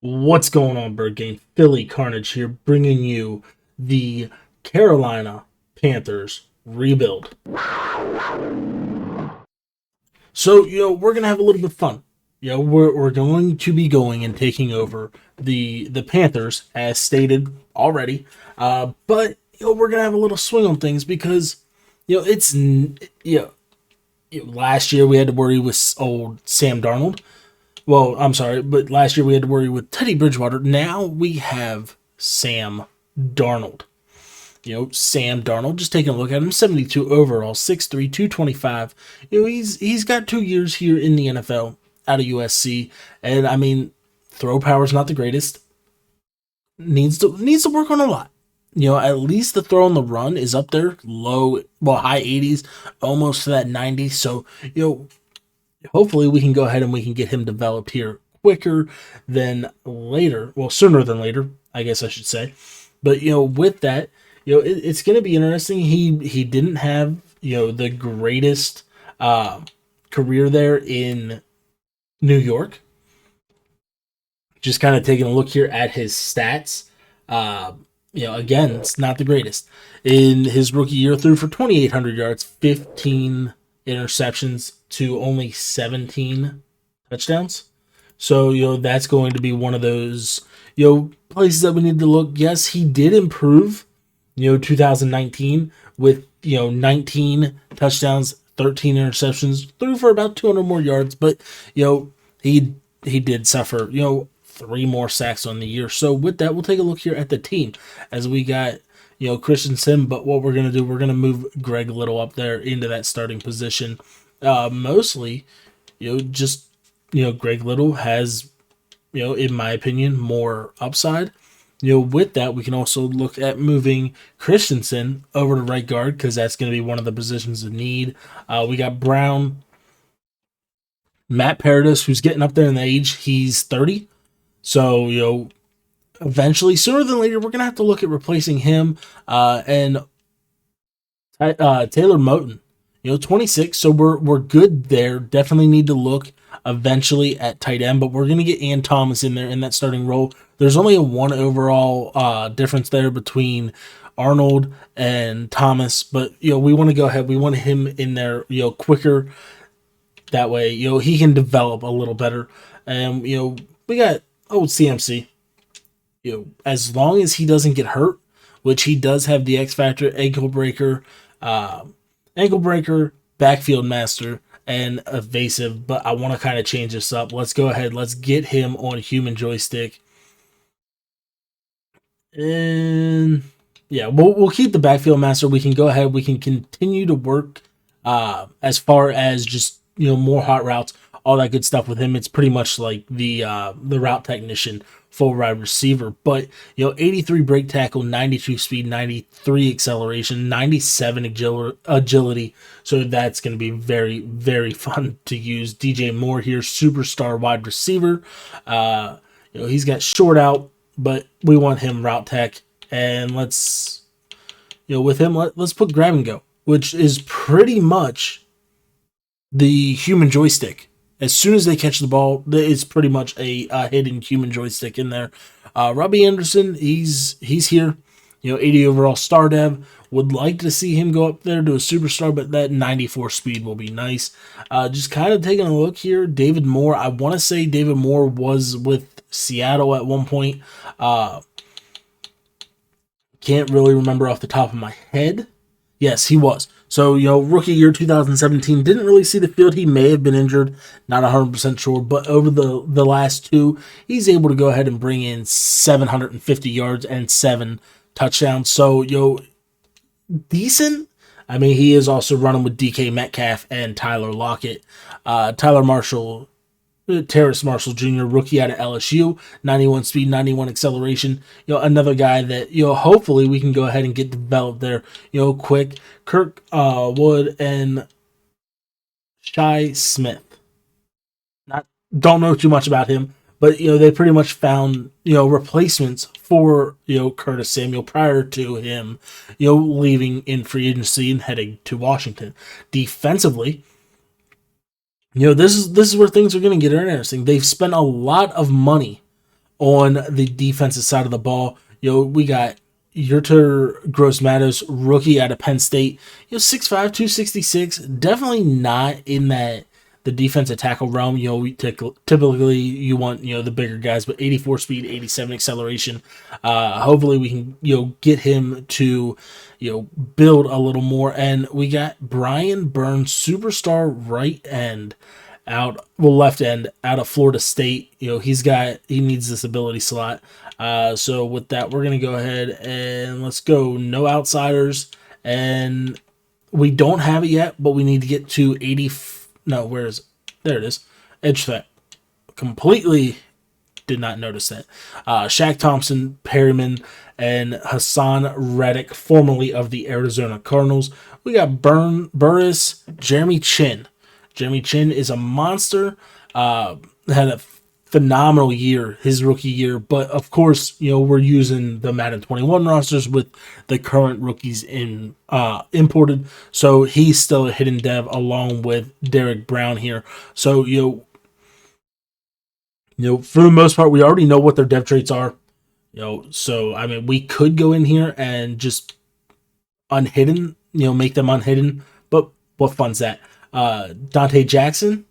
What's going on, Bird Gang? Philly Carnage here, bringing you the Carolina Panthers Rebuild. So, we're going to have a little bit of fun. We're going to be going and taking over the Panthers, as stated already. But, we're going to have a little swing on things because, it's, last year we had to worry with old Sam Darnold. Well, I'm sorry, but last year we had to worry with Teddy Bridgewater. Now we have Sam Darnold. Sam Darnold, just taking a look at him, 72 overall, 6'3", 225. He's got 2 years here in the NFL out of USC. And I mean, throw power is not the greatest. Needs to work on a lot. At least the throw on the run is up there, high 80s, almost to that 90. So, hopefully we can go ahead and we can get him developed here quicker than later. Well, sooner than later, I guess I should say. But, with that, it's going to be interesting. He didn't have, the greatest career there in New York. Just kind of taking a look here at his stats. Again, it's not the greatest. In his rookie year, threw for 2,800 yards, 15 interceptions to only 17 touchdowns. So, that's going to be one of those, places that we need to look. Yes, he did improve, 2019 with, 19 touchdowns, 13 interceptions, threw for about 200 more yards, but, he did suffer, 3 more sacks on the year. So with that, we'll take a look here at the team as we got, Christensen, but what we're going to do, we're going to move Greg Little up there into that starting position. Mostly, Greg Little has, in my opinion, more upside. With that, we can also look at moving Christensen over to right guard because that's going to be one of the positions of need. We got Brown, Matt Paradis, who's getting up there in the age. He's 30. So, eventually, sooner than later, we're going to have to look at replacing him and Taylor Moton. 26, so we're good there. Definitely need to look eventually at tight end, but we're going to get Ian Thomas in there in that starting role. There's only a 1 overall difference there between Arnold and Thomas, but, we want to go ahead. We want him in there, quicker. That way, he can develop a little better. And, we got old CMC. As long as he doesn't get hurt, which he does have the X factor, ankle breaker, backfield master, and evasive, but I want to kind of change this up. Let's go ahead. Let's get him on human joystick. And yeah, we'll keep the backfield master. We can go ahead. We can continue to work as far as just, more hot routes, all that good stuff with him. It's pretty much like the route technician, full wide receiver. But 83 break tackle, 92 speed, 93 acceleration, 97 agility. So that's going to be very, very fun to use. DJ Moore here, superstar wide receiver. He's got short out, but we want him route tech. And let's, with him, let's put grab and go, which is pretty much the human joystick. As soon as they catch the ball, it's pretty much a hidden human joystick in there. Robbie Anderson, he's here. 80 overall star dev. Would like to see him go up there to a superstar, but that 94 speed will be nice. Just kind of taking a look here. David Moore. I want to say David Moore was with Seattle at one point. Can't really remember off the top of my head. Yes, he was. So, rookie year 2017, didn't really see the field. He may have been injured, not 100% sure. But over the last 2, he's able to go ahead and bring in 750 yards and 7 touchdowns. So, decent. I mean, he is also running with DK Metcalf and Tyler Lockett. Terrace Marshall Jr., rookie out of LSU, 91 speed, 91 acceleration. Another guy that, hopefully we can go ahead and get developed there, quick. Kirk Wood and Shy Smith. Don't know too much about him, but, they pretty much found, replacements for, Curtis Samuel prior to him, leaving in free agency and heading to Washington. Defensively, this is where things are going to get interesting. They've spent a lot of money on the defensive side of the ball, we got Yurter Gross-Matos, rookie out of Penn State, 6'5", 266, definitely not in the defensive tackle realm. Typically you want, the bigger guys, but 84 speed, 87 acceleration. Hopefully we can, get him to, build a little more. And we got Brian Burns, superstar left end out of Florida State. He needs this ability slot. So with that, we're going to go ahead and let's go no outsiders. And we don't have it yet, but we need to get to 80. No, where is it? There it is. Edge threat. Completely did not notice that. Shaq Thompson, Perryman, and Hassan Reddick, formerly of the Arizona Cardinals. We got Burris, Jeremy Chin. Jeremy Chin is a monster. Had a phenomenal year, his rookie year. But, of course, we're using the Madden 21 rosters with the current rookies imported. So he's still a hidden dev along with Derek Brown here. So, for the most part, we already know what their dev traits are. So, I mean, we could go in here and just unhidden, make them unhidden. But what fun's that? Dante Jackson,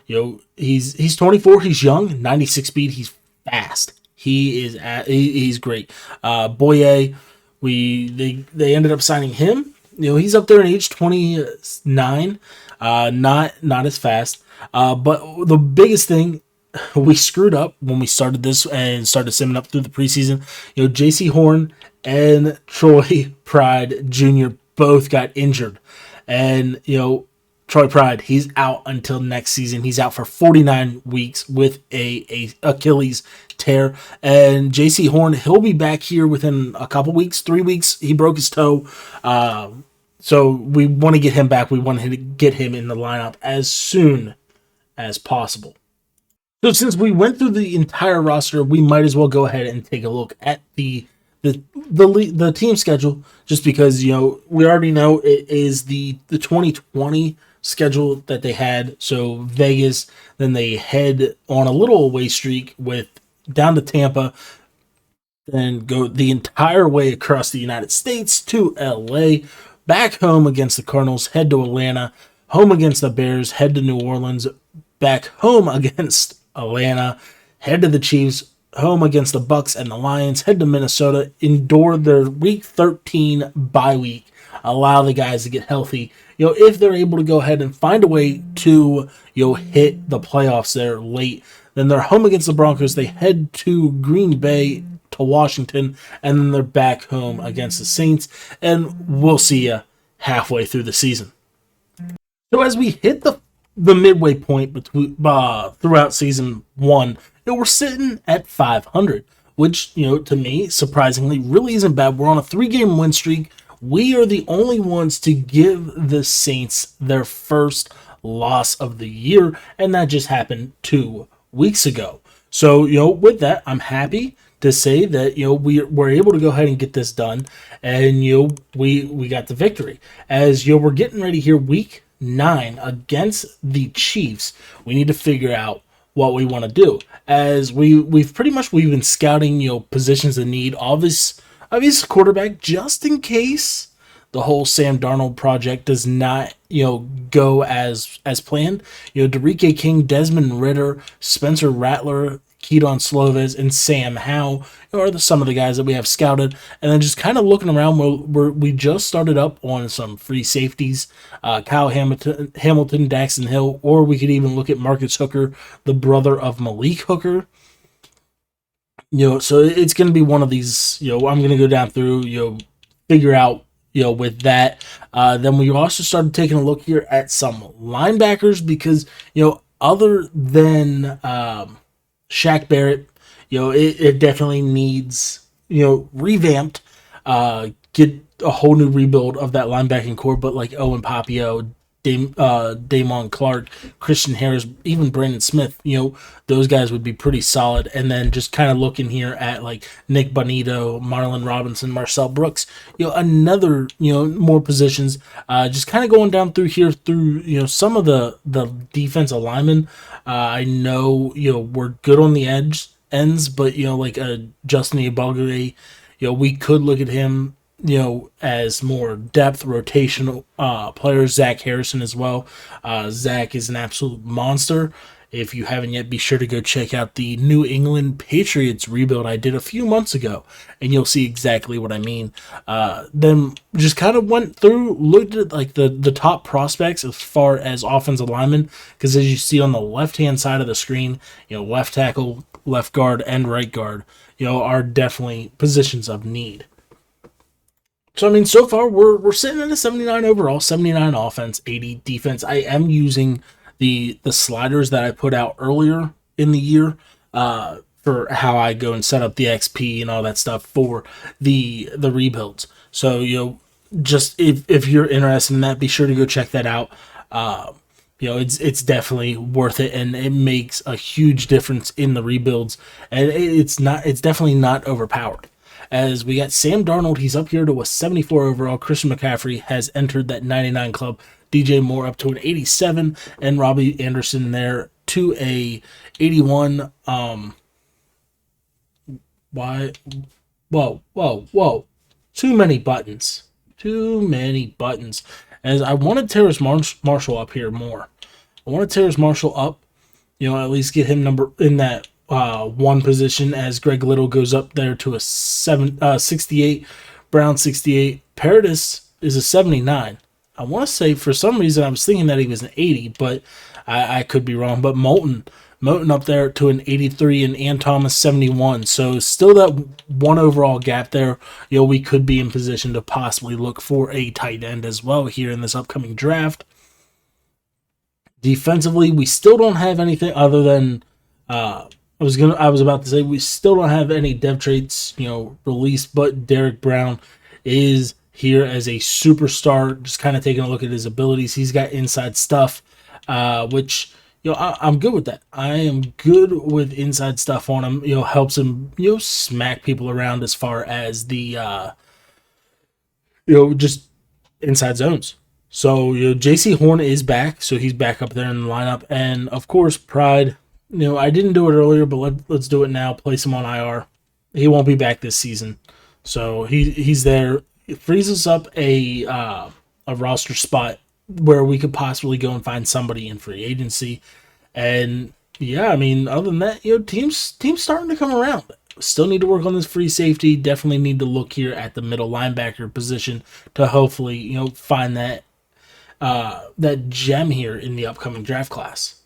he's 24, he's young, 96 speed, he's fast. He's great. Boye, they ended up signing him. He's up there in age, 29. Not as fast. But the biggest thing we screwed up when we started this and started simming up through the preseason, Jaycee Horn and Troy Pride Jr. both got injured. And, Troy Pride, he's out until next season. He's out for 49 weeks with a Achilles tear. And Jaycee Horn, he'll be back here within a couple weeks, 3 weeks. He broke his toe. So we want to get him back. We want to get him in the lineup as soon as possible. So since we went through the entire roster, we might as well go ahead and take a look at the team schedule, just because, we already know it is the 2020 schedule that they had. So Vegas, then they head on a little away streak down to Tampa, then go the entire way across the United States to LA, back home against the Cardinals, head to Atlanta, home against the Bears, head to New Orleans, back home against Atlanta, head to the Chiefs, home against the Bucks and the Lions, head to Minnesota, endure their Week 13 bye week, allow the guys to get healthy. If they're able to go ahead and find a way to, hit the playoffs there late, then they're home against the Broncos. They head to Green Bay, to Washington, and then they're back home against the Saints, and we'll see you halfway through the season. So as we hit the midway point between throughout season 1, we're sitting at 500, which, to me, surprisingly, really isn't bad. We're on a 3-game win streak. We are the only ones to give the Saints their first loss of the year, and that just happened 2 weeks ago. So, with that, I'm happy to say that, we're able to go ahead and get this done, and, we got the victory. As, we're getting ready here, week 9 against the Chiefs. We need to figure out what we want to do, as we've been scouting, positions of need, obvious quarterback, just in case the whole Sam Darnold project does not, go as planned. Dereke King, Desmond Ridder, Spencer Rattler, Keaton Slovis, and Sam Howe are some of the guys that we have scouted. And then just kind of looking around, we just started up on some free safeties, Kyle Hamilton, Daxton Hill, or we could even look at Marcus Hooker, the brother of Malik Hooker. So it's going to be one of these, I'm going to go down through, figure out, with that. Then we also started taking a look here at some linebackers because, other than Shaq Barrett, it definitely needs, revamped, get a whole new rebuild of that linebacking core, but like Owen Papio, Damon Clark, Christian Harris, even Brandon Smith, those guys would be pretty solid. And then just kind of looking here at like Nick Bonito, Marlon Robinson, Marcel Brooks, another, more positions, just kind of going down through here through, some of the defensive linemen. I know, we're good on the edge ends, but like a Justin Ebogare, we could look at him, as more depth rotational players. Zach Harrison as well. Zach is an absolute monster. If you haven't yet, be sure to go check out the New England Patriots rebuild I did a few months ago, and you'll see exactly what I mean. Then just kind of went through, looked at like the top prospects as far as offensive linemen, because as you see on the left-hand side of the screen, left tackle, left guard, and right guard, are definitely positions of need. So, I mean, so far, we're sitting at a 79 overall, 79 offense, 80 defense. I am using the sliders that I put out earlier in the year for how I go and set up the XP and all that stuff for the rebuilds. So, just if you're interested in that, be sure to go check that out. It's definitely worth it, and it makes a huge difference in the rebuilds, and it's definitely not overpowered. As we got Sam Darnold, he's up here to a 74 overall. Christian McCaffrey has entered that 99 club. DJ Moore up to an 87, and Robbie Anderson there to a 81. Why? Whoa. Too many buttons. As I wanted Terrace Marshall up here more. I wanted Terrace Marshall up, at least get him number in that one position, as Greg Little goes up there to a 68, Brown 68. Paradis is a 79. I want to say for some reason I was thinking that he was an 80, but I could be wrong. But Moulton up there to an 83, and Ann Thomas 71. So still that one overall gap there. We could be in position to possibly look for a tight end as well here in this upcoming draft. Defensively, we still don't have anything other than I was about to say we still don't have any dev traits released, but Derek Brown is here as a superstar. Just kind of taking a look at his abilities. He's got inside stuff, which I'm good with that. I am good with inside stuff on him. Helps him smack people around as far as the just inside zones. So Jaycee Horn is back, so he's back up there in the lineup, and of course Pride. I didn't do it earlier, but let's do it now. Place him on IR. He won't be back this season, so he's there. It frees us up a roster spot where we could possibly go and find somebody in free agency. And yeah, I mean, other than that, teams starting to come around. Still need to work on this free safety. Definitely need to look here at the middle linebacker position to hopefully find that gem here in the upcoming draft class.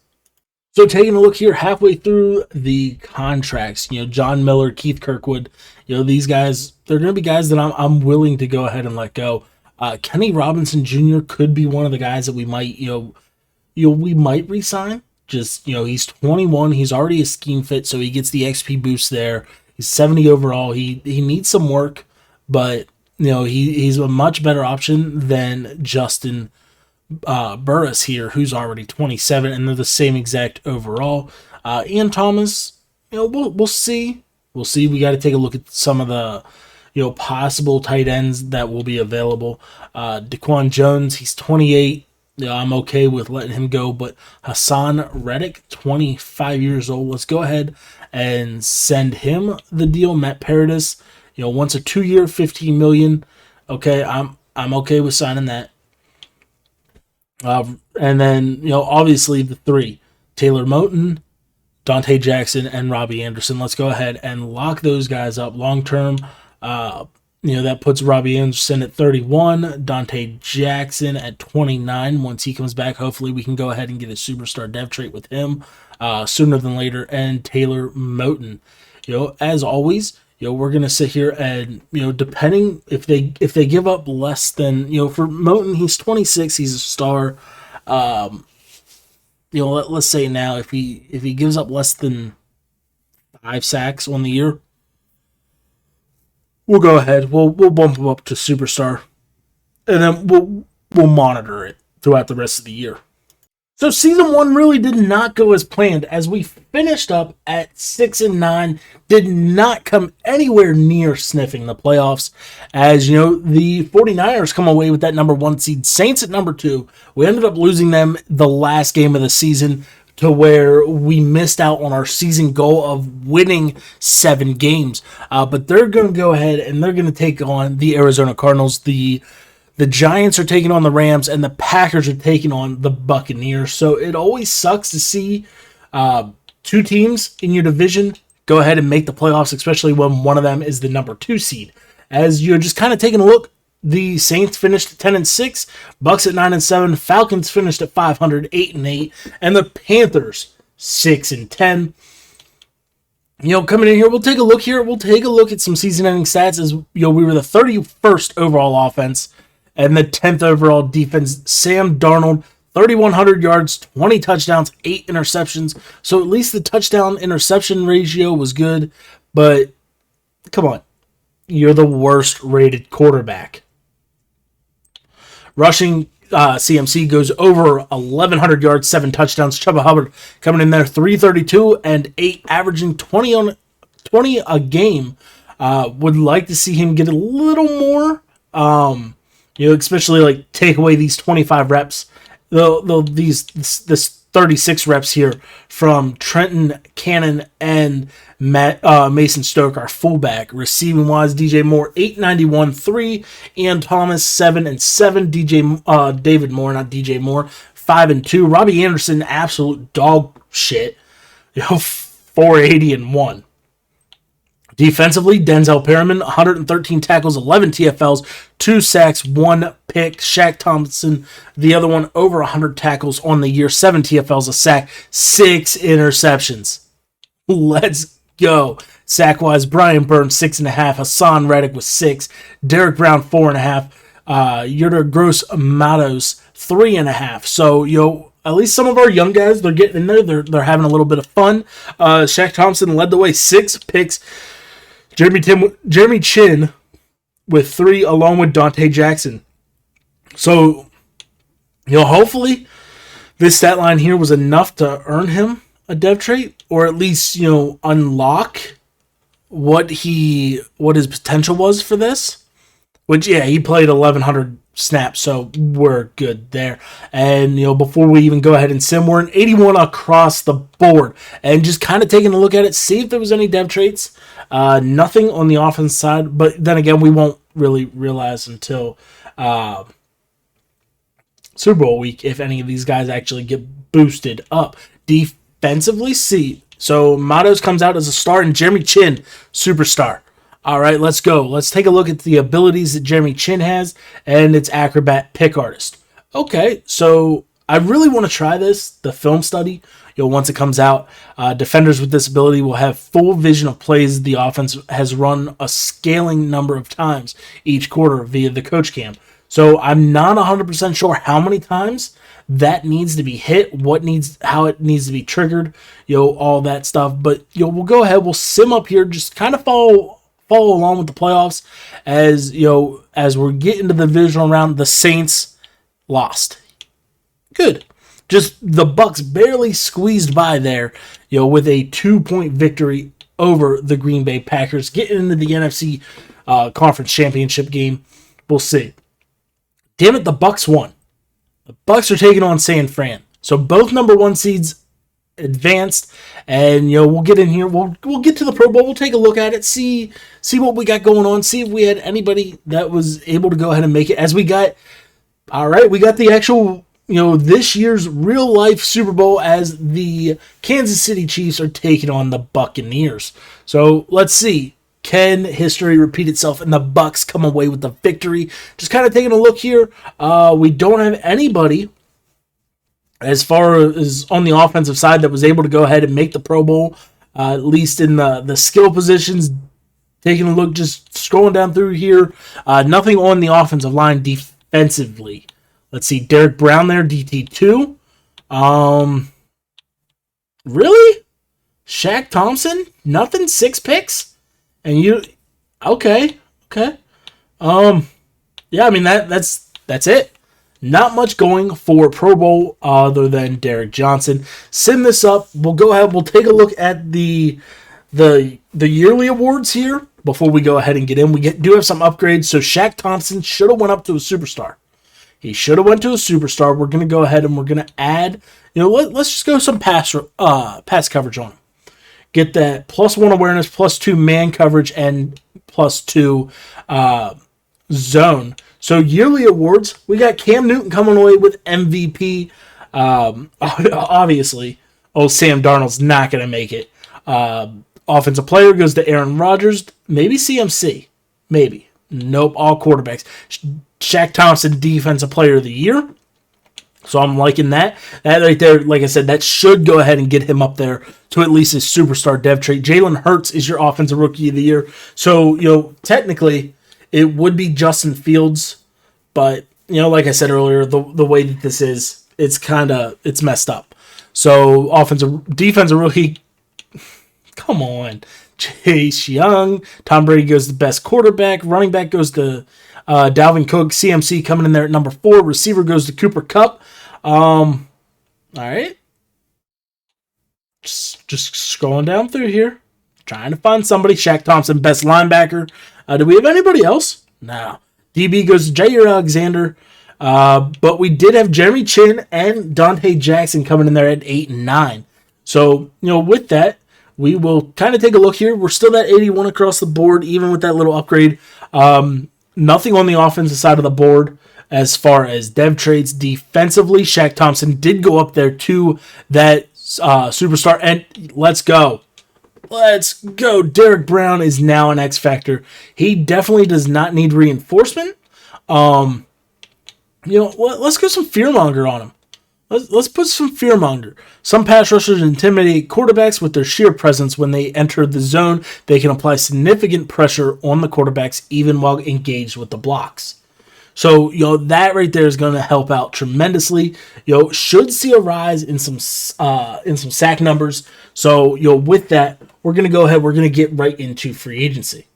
So taking a look here halfway through the contracts, John Miller, Keith Kirkwood, these guys, they're going to be guys that I'm willing to go ahead and let go. Kenny Robinson Jr. could be one of the guys that we might, we might re-sign. Just, he's 21, he's already a scheme fit, so he gets the XP boost there. He's 70 overall. He needs some work, but he's a much better option than Justin Burris here, who's already 27, and they're the same exact overall. Ian Thomas, we'll see. We'll see. We got to take a look at some of the possible tight ends that will be available. Daquan Jones, he's 28. I'm okay with letting him go, but Hassan Reddick, 25 years old. Let's go ahead and send him the deal. Matt Paradis, wants a 2-year, $15 million. Okay, I'm okay with signing that. And then, obviously the three, Taylor Moton, Dante Jackson, and Robbie Anderson. Let's go ahead and lock those guys up long term. That puts Robbie Anderson at 31, Dante Jackson at 29. Once he comes back, hopefully we can go ahead and get a superstar dev trait with him sooner than later. And Taylor Moton, as always, we're gonna sit here and depending if they give up less than for Moton, he's 26, he's a star. Let's say now if he gives up less than 5 sacks on the year, we'll go ahead. We'll bump him up to superstar, and then we'll monitor it throughout the rest of the year. So season 1 really did not go as planned, as we finished up at 6-9, did not come anywhere near sniffing the playoffs. As the 49ers come away with that number 1 seed, Saints at number 2. We ended up losing them the last game of the season to where we missed out on our season goal of winning 7 games. But they're going to go ahead and they're going to take on the Arizona Cardinals. The Giants are taking on the Rams, and the Packers are taking on the Buccaneers. So it always sucks to see 2 teams in your division go ahead and make the playoffs, especially when one of them is the number 2 seed. As you're just kind of taking a look, the Saints finished at 10-6, Bucks at 9-7, Falcons finished at 500, 8-8, and the Panthers 6-10. Coming in here, we'll take a look here. We'll take a look at some season-ending stats. As we were the 31st overall offense and the 10th overall defense. Sam Darnold, 3,100 yards, 20 touchdowns, 8 interceptions. So at least the touchdown-interception ratio was good. But come on, you're the worst-rated quarterback. Rushing, CMC goes over 1,100 yards, 7 touchdowns. Chuba Hubbard coming in there, 332 and 8, averaging 20 a game. Would like to see him get a little more, especially like take away these 25 reps. This 36 reps here from Trenton Cannon and Mason Stoke, our fullback. Receiving wise, DJ Moore 891, 3, Ian Thomas 7-7, David Moore, not DJ Moore 5-2, Robbie Anderson absolute dog shit, 480-1. Defensively, Denzel Perryman, 113 tackles, 11 TFLs, 2 sacks, 1 pick. Shaq Thompson, the other one, over 100 tackles on the year, 7 TFLs, a sack, 6 interceptions. Let's go. Sack-wise, Brian Burns, 6.5. Hassan Reddick with 6. Derek Brown, 4.5. Yurda Gross Matos, 3.5. So, at least some of our young guys, they're getting in there. They're having a little bit of fun. Shaq Thompson led the way, 6 picks. Jeremy Chin with 3, along with Dante Jackson. So, hopefully this stat line here was enough to earn him a dev trait, or at least, unlock what his potential was for this. Which, yeah, he played 1,100 snaps, so we're good there. And, before we even go ahead and sim, we're an 81 across the board. And just kind of taking a look at it, see if there was any dev traits. Nothing on the offense side, but then again, we won't really realize until Super Bowl week if any of these guys actually get boosted up. Defensively, see. So, Matos comes out as a star, and Jeremy Chin, superstar. All right, let's go. Let's take a look at the abilities that Jeremy Chin has and its acrobat pick artist. Okay, so I really want to try this, the film study. Once it comes out, defenders with this ability will have full vision of plays the offense has run a scaling number of times each quarter via the coach cam. So I'm not 100% sure how many times that needs to be hit, how it needs to be triggered, all that stuff. But we'll go ahead, we'll sim up here, just kind of follow along with the playoffs as we're getting to the divisional round. The Saints lost. Good. Just the Bucks barely squeezed by there, with a 2-point victory over the Green Bay Packers, getting into the NFC Conference Championship game. We'll see. Damn it, the Bucks won. The Bucks are taking on San Fran. So both number 1 seeds advanced, and we'll get in here. We'll get to the Pro Bowl. We'll take a look at it, see what we got going on, see if we had anybody that was able to go ahead and make it. As we got the actual this year's real life Super Bowl as the Kansas City Chiefs are taking on the Buccaneers. So let's see. Can history repeat itself and the Bucks come away with the victory? Just kind of taking a look here. We don't have anybody as far as on the offensive side that was able to go ahead and make the Pro Bowl, at least in the skill positions. Taking a look, just scrolling down through here. Nothing on the offensive line defensively. Let's see, Derek Brown there, DT2. Really? Shaq Thompson? Nothing? 6 picks? And okay. Yeah, I mean, that's it. Not much going for Pro Bowl other than Derek Johnson. Sim this up. We'll go ahead. We'll take a look at the yearly awards here before we go ahead and get in. We do have some upgrades. So Shaq Thompson should have went up to a superstar. He should have went to a superstar. We're going to go ahead and we're going to add, let's just go some pass coverage on him. Get that +1 awareness, +2 man coverage, and +2 zone. So yearly awards, we got Cam Newton coming away with MVP. Obviously, Sam Darnold's not going to make it. Offensive player goes to Aaron Rodgers, maybe CMC, maybe. Nope, all quarterbacks. Shaq Thompson, Defensive Player of the Year. So I'm liking that. That right there, like I said, that should go ahead and get him up there to at least his superstar dev trait. Jalen Hurts is your Offensive Rookie of the Year. So, technically, it would be Justin Fields. But, like I said earlier, the way that this is, it's messed up. So, Defensive Rookie, come on. Chase Young. Tom Brady goes to best quarterback. Running back goes to Dalvin Cook. CMC coming in there at number 4. Receiver goes to Cooper Kupp. All right. Just scrolling down through here. Trying to find somebody. Shaq Thompson, best linebacker. Do we have anybody else? No. DB goes to Jair Alexander. But we did have Jeremy Chin and Dante Jackson coming in there at 8 and 9. So, with that, we will kind of take a look here. We're still at 81 across the board, even with that little upgrade. Nothing on the offensive side of the board as far as dev traits. Defensively, Shaq Thompson did go up there to that superstar. And let's go. Let's go. Derek Brown is now an X Factor. He definitely does not need reinforcement. Let's go some fearmonger on him. Let's put some fearmonger. Some pass rushers intimidate quarterbacks with their sheer presence. When they enter the zone, they can apply significant pressure on the quarterbacks even while engaged with the blocks. So, that right there is going to help out tremendously. Should see a rise in some sack numbers. So, with that, we're going to go ahead. We're going to get right into free agency.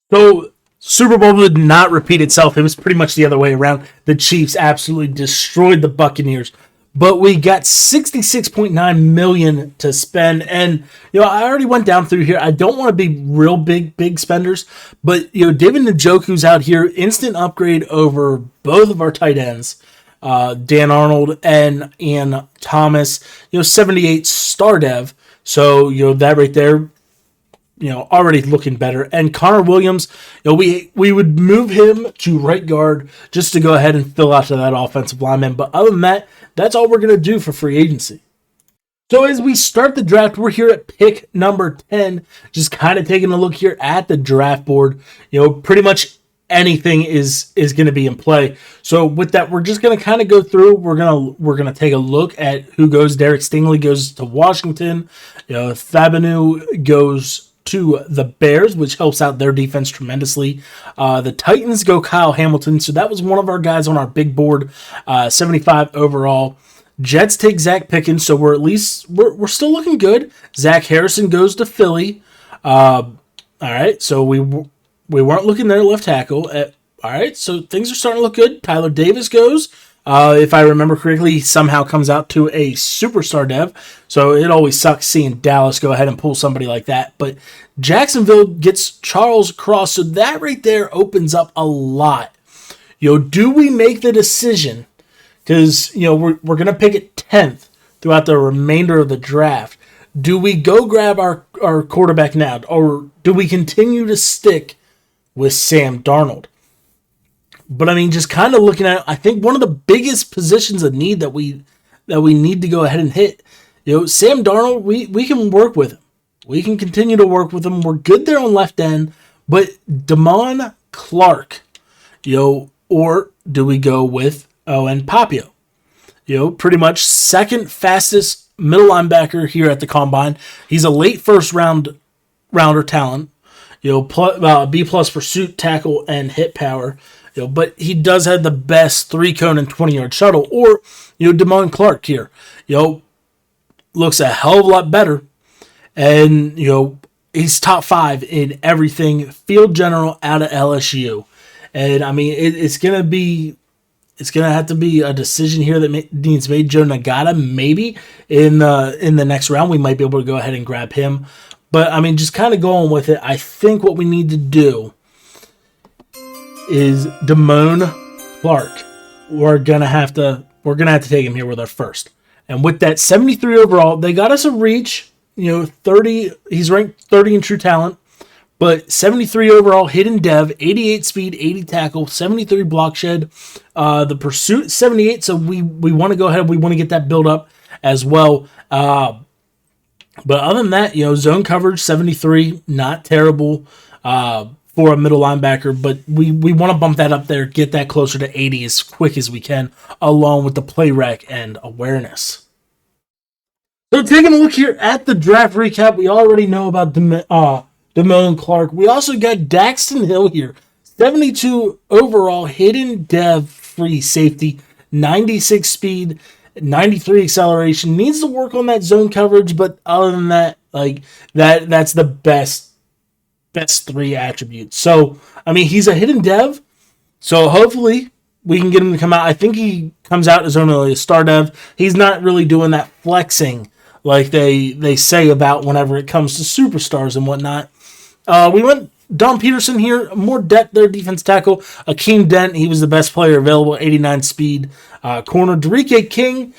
So, Super Bowl did not repeat itself. It was pretty much the other way around. The Chiefs absolutely destroyed the Buccaneers. But we got $66.9 million to spend. And, I already went down through here. I don't want to be real big spenders. But, David Njoku's out here. Instant upgrade over both of our tight ends. Dan Arnold and Ian Thomas. 78 star dev. So, that right there, already looking better. And Connor Williams, we would move him to right guard just to go ahead and fill out to that offensive lineman. But other than that, that's all we're going to do for free agency. So as we start the draft, we're here at pick number 10, just kind of taking a look here at the draft board. Pretty much anything is going to be in play. So with that, we're just going to kind of go through. We're going to take a look at who goes. Derek Stingley goes to Washington. Fabinu goes to the Bears, which helps out their defense tremendously. The Titans go Kyle Hamilton, so that was one of our guys on our big board, 75 overall. Jets take Zach Pickens, so we're still looking good. Zach Harrison goes to Philly. All right, so we weren't looking there left tackle. All right, so things are starting to look good. Tyler Davis goes. If I remember correctly, he somehow comes out to a superstar dev. So it always sucks seeing Dallas go ahead and pull somebody like that. But Jacksonville gets Charles Cross. So that right there opens up a lot. Do we make the decision? Because, we're going to pick it 10th throughout the remainder of the draft. Do we go grab our quarterback now? Or do we continue to stick with Sam Darnold? But just kind of looking at it, I think one of the biggest positions of need that we need to go ahead and hit, Sam Darnold, we can work with him. We can continue to work with him. We're good there on left end, but Damon Clark, or do we go with Owen Papio? Pretty much second fastest middle linebacker here at the Combine. He's a late first rounder talent, B+ pursuit, tackle, and hit power. But he does have the best 3-cone and 20-yard shuttle. Or, Damon Clark here, looks a hell of a lot better. And, he's top 5 in everything. Field general out of LSU. And, it's going to have to be a decision here that needs made. Joe Nagata, maybe in the next round, we might be able to go ahead and grab him. But, just kind of going with it, I think what we need to do is Damon Clark, we're gonna have to take him here with our first. And with that 73 overall, they got us a reach. 30. He's ranked 30 in true talent, but 73 overall, hidden dev, 88 speed, 80 tackle, 73 block shed. The pursuit 78. So we want to go ahead. We want to get that build up as well. But other than that, zone coverage 73, not terrible for a middle linebacker. But we want to bump that up there, get that closer to 80 as quick as we can, along with the play rec and awareness. So taking a look here at the draft recap, we already know about DeMilne Clark. We also got Daxton Hill here, 72 overall, hidden dev free safety, 96 speed, 93 acceleration. Needs to work on that zone coverage, but other than that, that's the best 3 attributes. So, he's a hidden dev, so hopefully we can get him to come out. I think he comes out as only a star dev. He's not really doing that flexing like they say about whenever it comes to superstars and whatnot. We went Don Peterson here, more depth there, defense tackle. Akeem Dent, he was the best player available, 89 speed. Corner, Dereke King,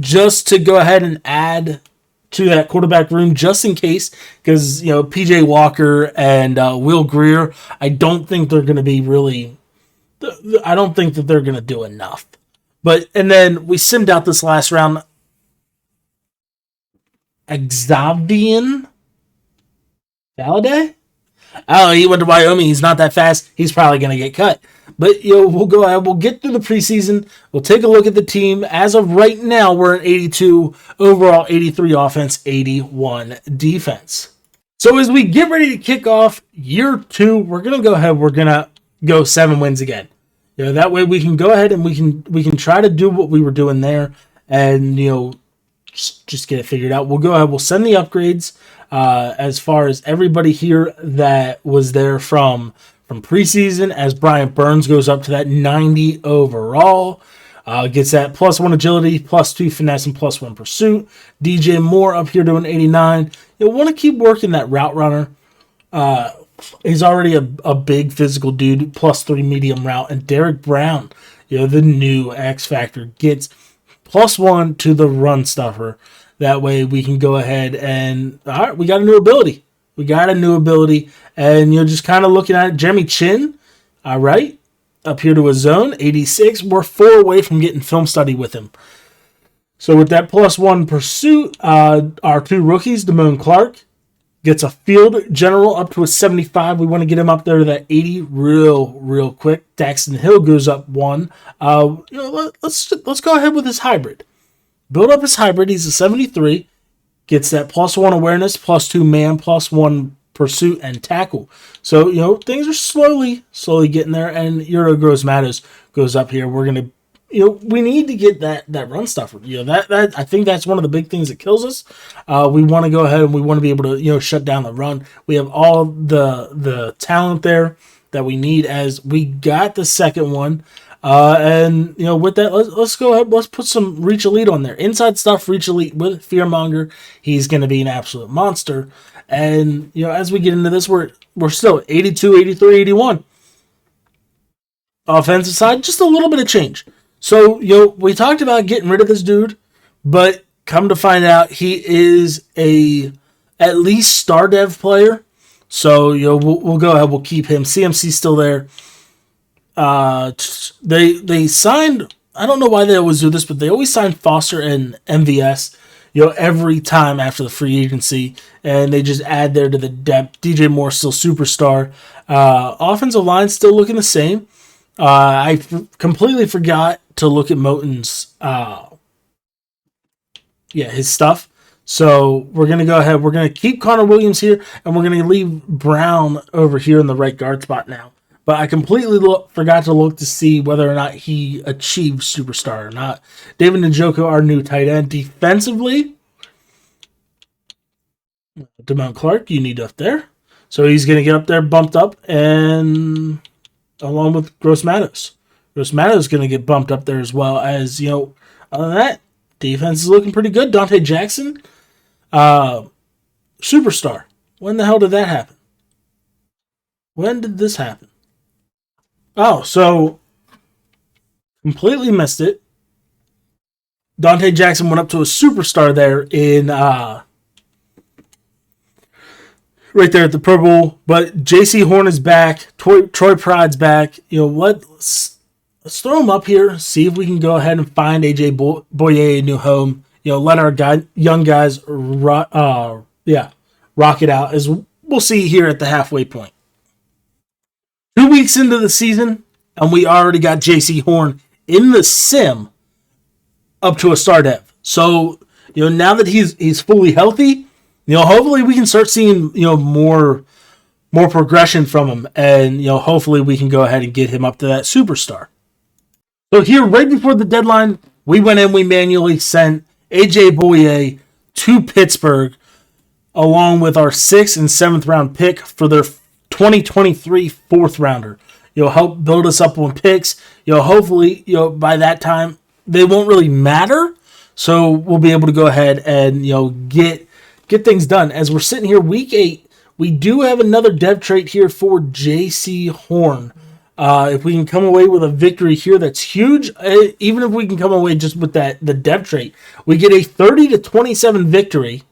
just to go ahead and add to that quarterback room, just in case, because, PJ Walker and Will Greer, I don't think they're going to be really, I don't think that they're going to do enough. And then we simmed out this last round, Xavier Valladay? Oh, he went to Wyoming. He's not that fast. He's probably going to get cut. But, we'll go ahead. We'll get through the preseason. We'll take a look at the team. As of right now, we're at 82 overall, 83 offense, 81 defense. So as we get ready to kick off year 2, we're going to go ahead. We're going to go 7 wins again. That way we can go ahead and we can try to do what we were doing there and, just get it figured out. We'll go ahead. We'll send the upgrades as far as everybody here that was there from preseason, as Brian Burns goes up to that 90 overall. Gets that +1 agility, +2 finesse, and +1 pursuit. DJ Moore up here doing 89. You'll want to keep working that route runner. He's already a big physical dude, +3 medium route. And Derek Brown, the new X Factor, gets +1 to the run stuffer. That way we can go ahead and, all right, we got a new ability. And you're just kind of looking at it. Jeremy Chin, all right, up here to a zone, 86. We're 4 away from getting film study with him. So with that +1 pursuit, our 2 rookies, DeMilne Clark, gets a field general up to a 75. We want to get him up there to that 80 real quick. Daxton Hill goes up 1. Let's go ahead with his hybrid. Build up his hybrid. He's a 73. Gets that +1 awareness, +2 man, +1 pursuit and tackle. So, things are slowly getting there. And Euro Gross Matters goes up here. We're going to, we need to get that run stuffer. That I think that's one of the big things that kills us. We want to go ahead and we want to be able to, shut down the run. We have all the talent there that we need, as we got the second one. And, with that, let's go ahead. Let's put some Reach Elite on there. Inside stuff, Reach Elite with Fearmonger. He's going to be an absolute monster. And, as we get into this, we're still 82, 83, 81. Offensive side, just a little bit of change. So, we talked about getting rid of this dude, but come to find out, he is at least star dev player. So, we'll go ahead. We'll keep him. CMC's still there. They signed, I don't know why they always do this, but they always sign Foster and MVS, every time after the free agency, and they just add there to the depth. DJ Moore still superstar. Offensive line still looking the same. I completely forgot to look at Moten's, his stuff. So we're going to go ahead. We're going to keep Connor Williams here, and we're going to leave Brown over here in the right guard spot now. But I completely forgot to look to see whether or not he achieved superstar or not. David Njoku, our new tight end. Defensively, DeMilne Clark, you need up there. So he's going to get up there, bumped up, and along with Gross Matos. Gross Matos is going to get bumped up there as well, as, other than that, defense is looking pretty good. Dante Jackson, superstar. When the hell did that happen? When did this happen? Oh, so Completely missed it. Dante Jackson went up to a superstar there in right there at the Pro Bowl. But Jaycee Horn is back. Troy Pride's back. Let's throw him up here. See if we can go ahead and find AJ Boye a new home. Let our young guys rock it out, as we'll see here at the halfway point. 2 weeks into the season, and we already got Jaycee Horn in the sim up to a star dev. So, now that he's fully healthy, hopefully we can start seeing, more progression from him, and, hopefully we can go ahead and get him up to that superstar. So here, right before the deadline, we went in, we manually sent AJ Boye to Pittsburgh, along with our 6th and 7th round pick for their 2023 4th rounder. Help build us up on picks. Hopefully, by that time, they won't really matter. So we'll be able to go ahead and, get things done. As we're sitting here week 8, we do have another dev trait here for Jaycee Horn. If we can come away with a victory here, that's huge. Even if we can come away just with the dev trait, we get a 30-27 victory,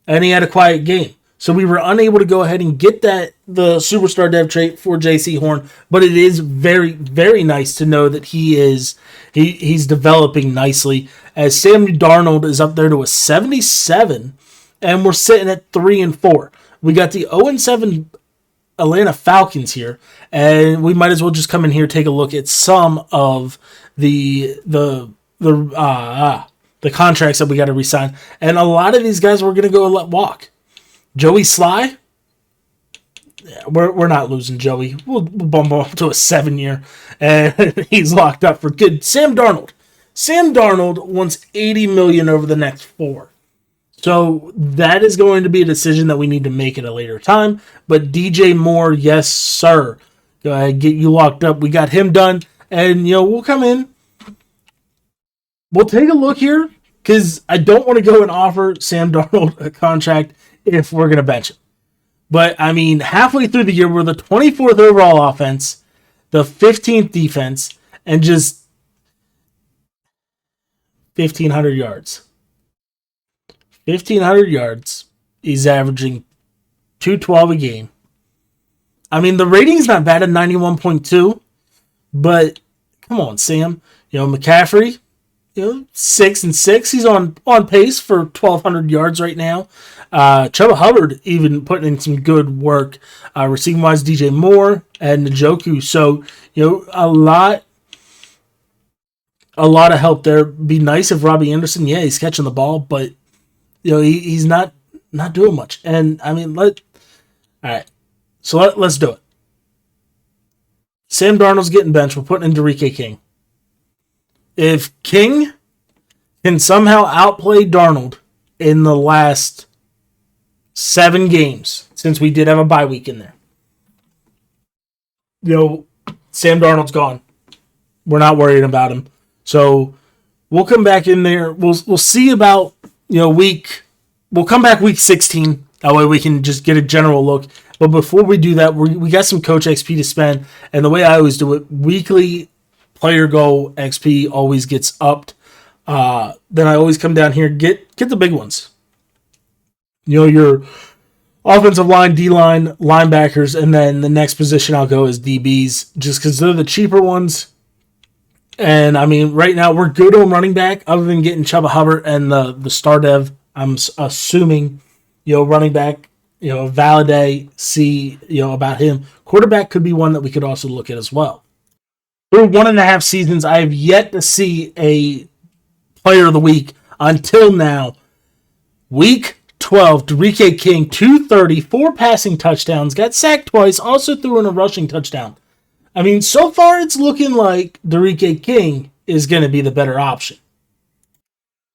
and he had a quiet game. So we were unable to go ahead and get the superstar dev trait for Jaycee Horn, but it is very, very nice to know that he's developing nicely. As Sam Darnold is up there to a 77, and we're sitting at 3-4. We got the 0-7 Atlanta Falcons here, and we might as well just come in here and take a look at some of the contracts that we got to resign. And a lot of these guys we're going to go let walk. Joey Sly, we're not losing Joey. We'll bump him up to a 7-year, and he's locked up for good. Sam Darnold wants $80 million over the next 4. So that is going to be a decision that we need to make at a later time. But DJ Moore, yes, sir. Go ahead, get you locked up. We got him done. And, we'll come in. We'll take a look here, because I don't want to go and offer Sam Darnold a contract if we're going to bench him. But, halfway through the year, we're the 24th overall offense, the 15th defense, and just 1,500 yards. 1,500 yards. He's averaging 212 a game. The rating's not bad at 91.2, but come on, Sam. McCaffrey, 6-6. He's on pace for 1,200 yards right now. Chuba Hubbard even putting in some good work, receiving wise. DJ Moore and Njoku. So a lot of help there. Be nice if Robbie Anderson. Yeah, he's catching the ball, but he's not doing much. And all right. So let's do it. Sam Darnold's getting benched. We're putting in Darique King. If King can somehow outplay Darnold in the last 7 games, since we did have a bye week in there, Sam Darnold's gone. We're not worried about him. So we'll come back in there. We'll see about We'll come back week 16. That way we can just get a general look. But before we do that, we got some coach XP to spend, and the way I always do it, weekly player goal XP always gets upped. Then I always come down here, get the big ones. Your offensive line, D-line, linebackers, and then the next position I'll go is DBs, just because they're the cheaper ones. And, right now we're good on running back, other than getting Chuba Hubbard and the star dev. I'm assuming, running back, validate, see, about him. Quarterback could be one that we could also look at as well. Through 1.5 seasons, I have yet to see a player of the week until now. Week 12, Darique King, 230, 4 passing touchdowns, got sacked twice, also threw in a rushing touchdown. So far it's looking like Darique King is going to be the better option.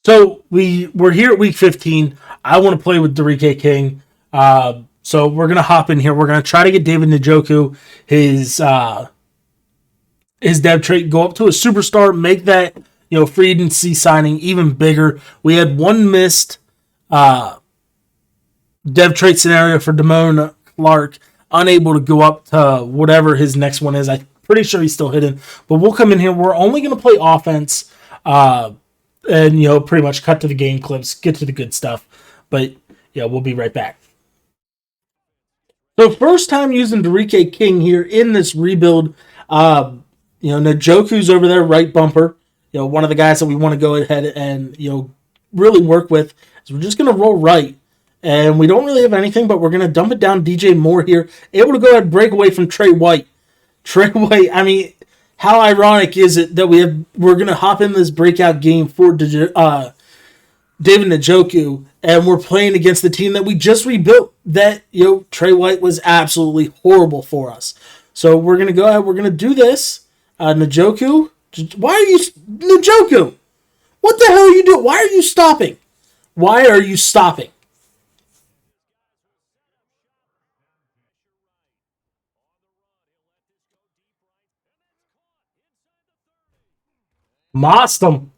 So we're here at week 15. I want to play with Darique King. So we're going to hop in here. We're going to try to get David Njoku his dev trait, go up to a superstar, make that, free agency signing even bigger. We had one missed dev trait scenario for Damone Clark, unable to go up to whatever his next one is. I'm pretty sure he's still hidden. But we'll come in here. We're only going to play offense and, pretty much cut to the game clips, get to the good stuff. But, yeah, we'll be right back. So first time using Dante King here in this rebuild. Njoku's over there, right bumper. One of the guys that we want to go ahead and, really work with. So we're just going to roll right. And we don't really have anything, but we're going to dump it down DJ Moore here. Able to go ahead and break away from Trey White. Trey White, I mean, how ironic is it that we're going to hop in this breakout game for David Njoku, and we're playing against the team that we just rebuilt. That Trey White was absolutely horrible for us. So we're gonna go ahead. We're gonna do this. Njoku, why are you Njoku? What the hell are you doing? Why are you stopping? Why are you stopping? Mossed him.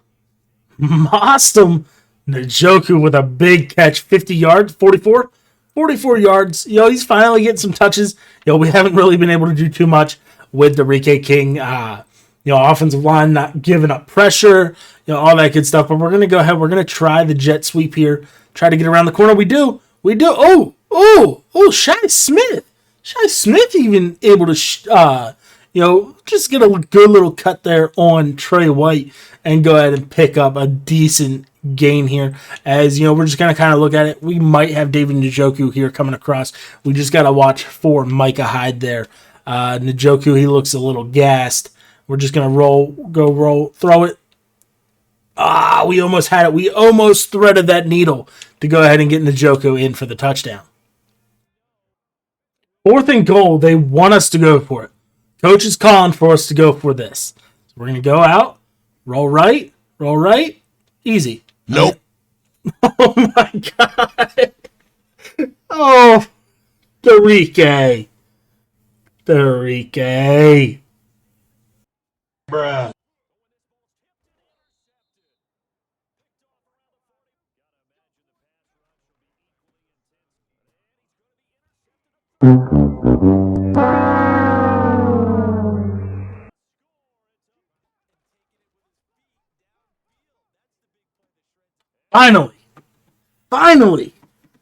Njoku with a big catch, 50 yards, 44 yards. He's finally getting some touches. We haven't really been able to do too much with Dante King. Offensive line not giving up pressure, all that good stuff. But we're going to go ahead. We're going to try the jet sweep here. Try to get around the corner. We do. Oh, Shy Smith. Shy Smith even able to, just get a good little cut there on Trey White and go ahead and pick up a decent gain here. As we're just going to kind of look at it. We might have David Njoku here coming across. We just got to watch for Micah Hyde there. Njoku, he looks a little gassed. We're just going to roll, throw it. We almost had it. We almost threaded that needle to go ahead and get Njoku in for the touchdown. 4th and goal, they want us to go for it. Coach is calling for us to go for this. So we're going to go out, roll right, easy. Nope. Oh my God. Oh, Dante. Bruh. Finally,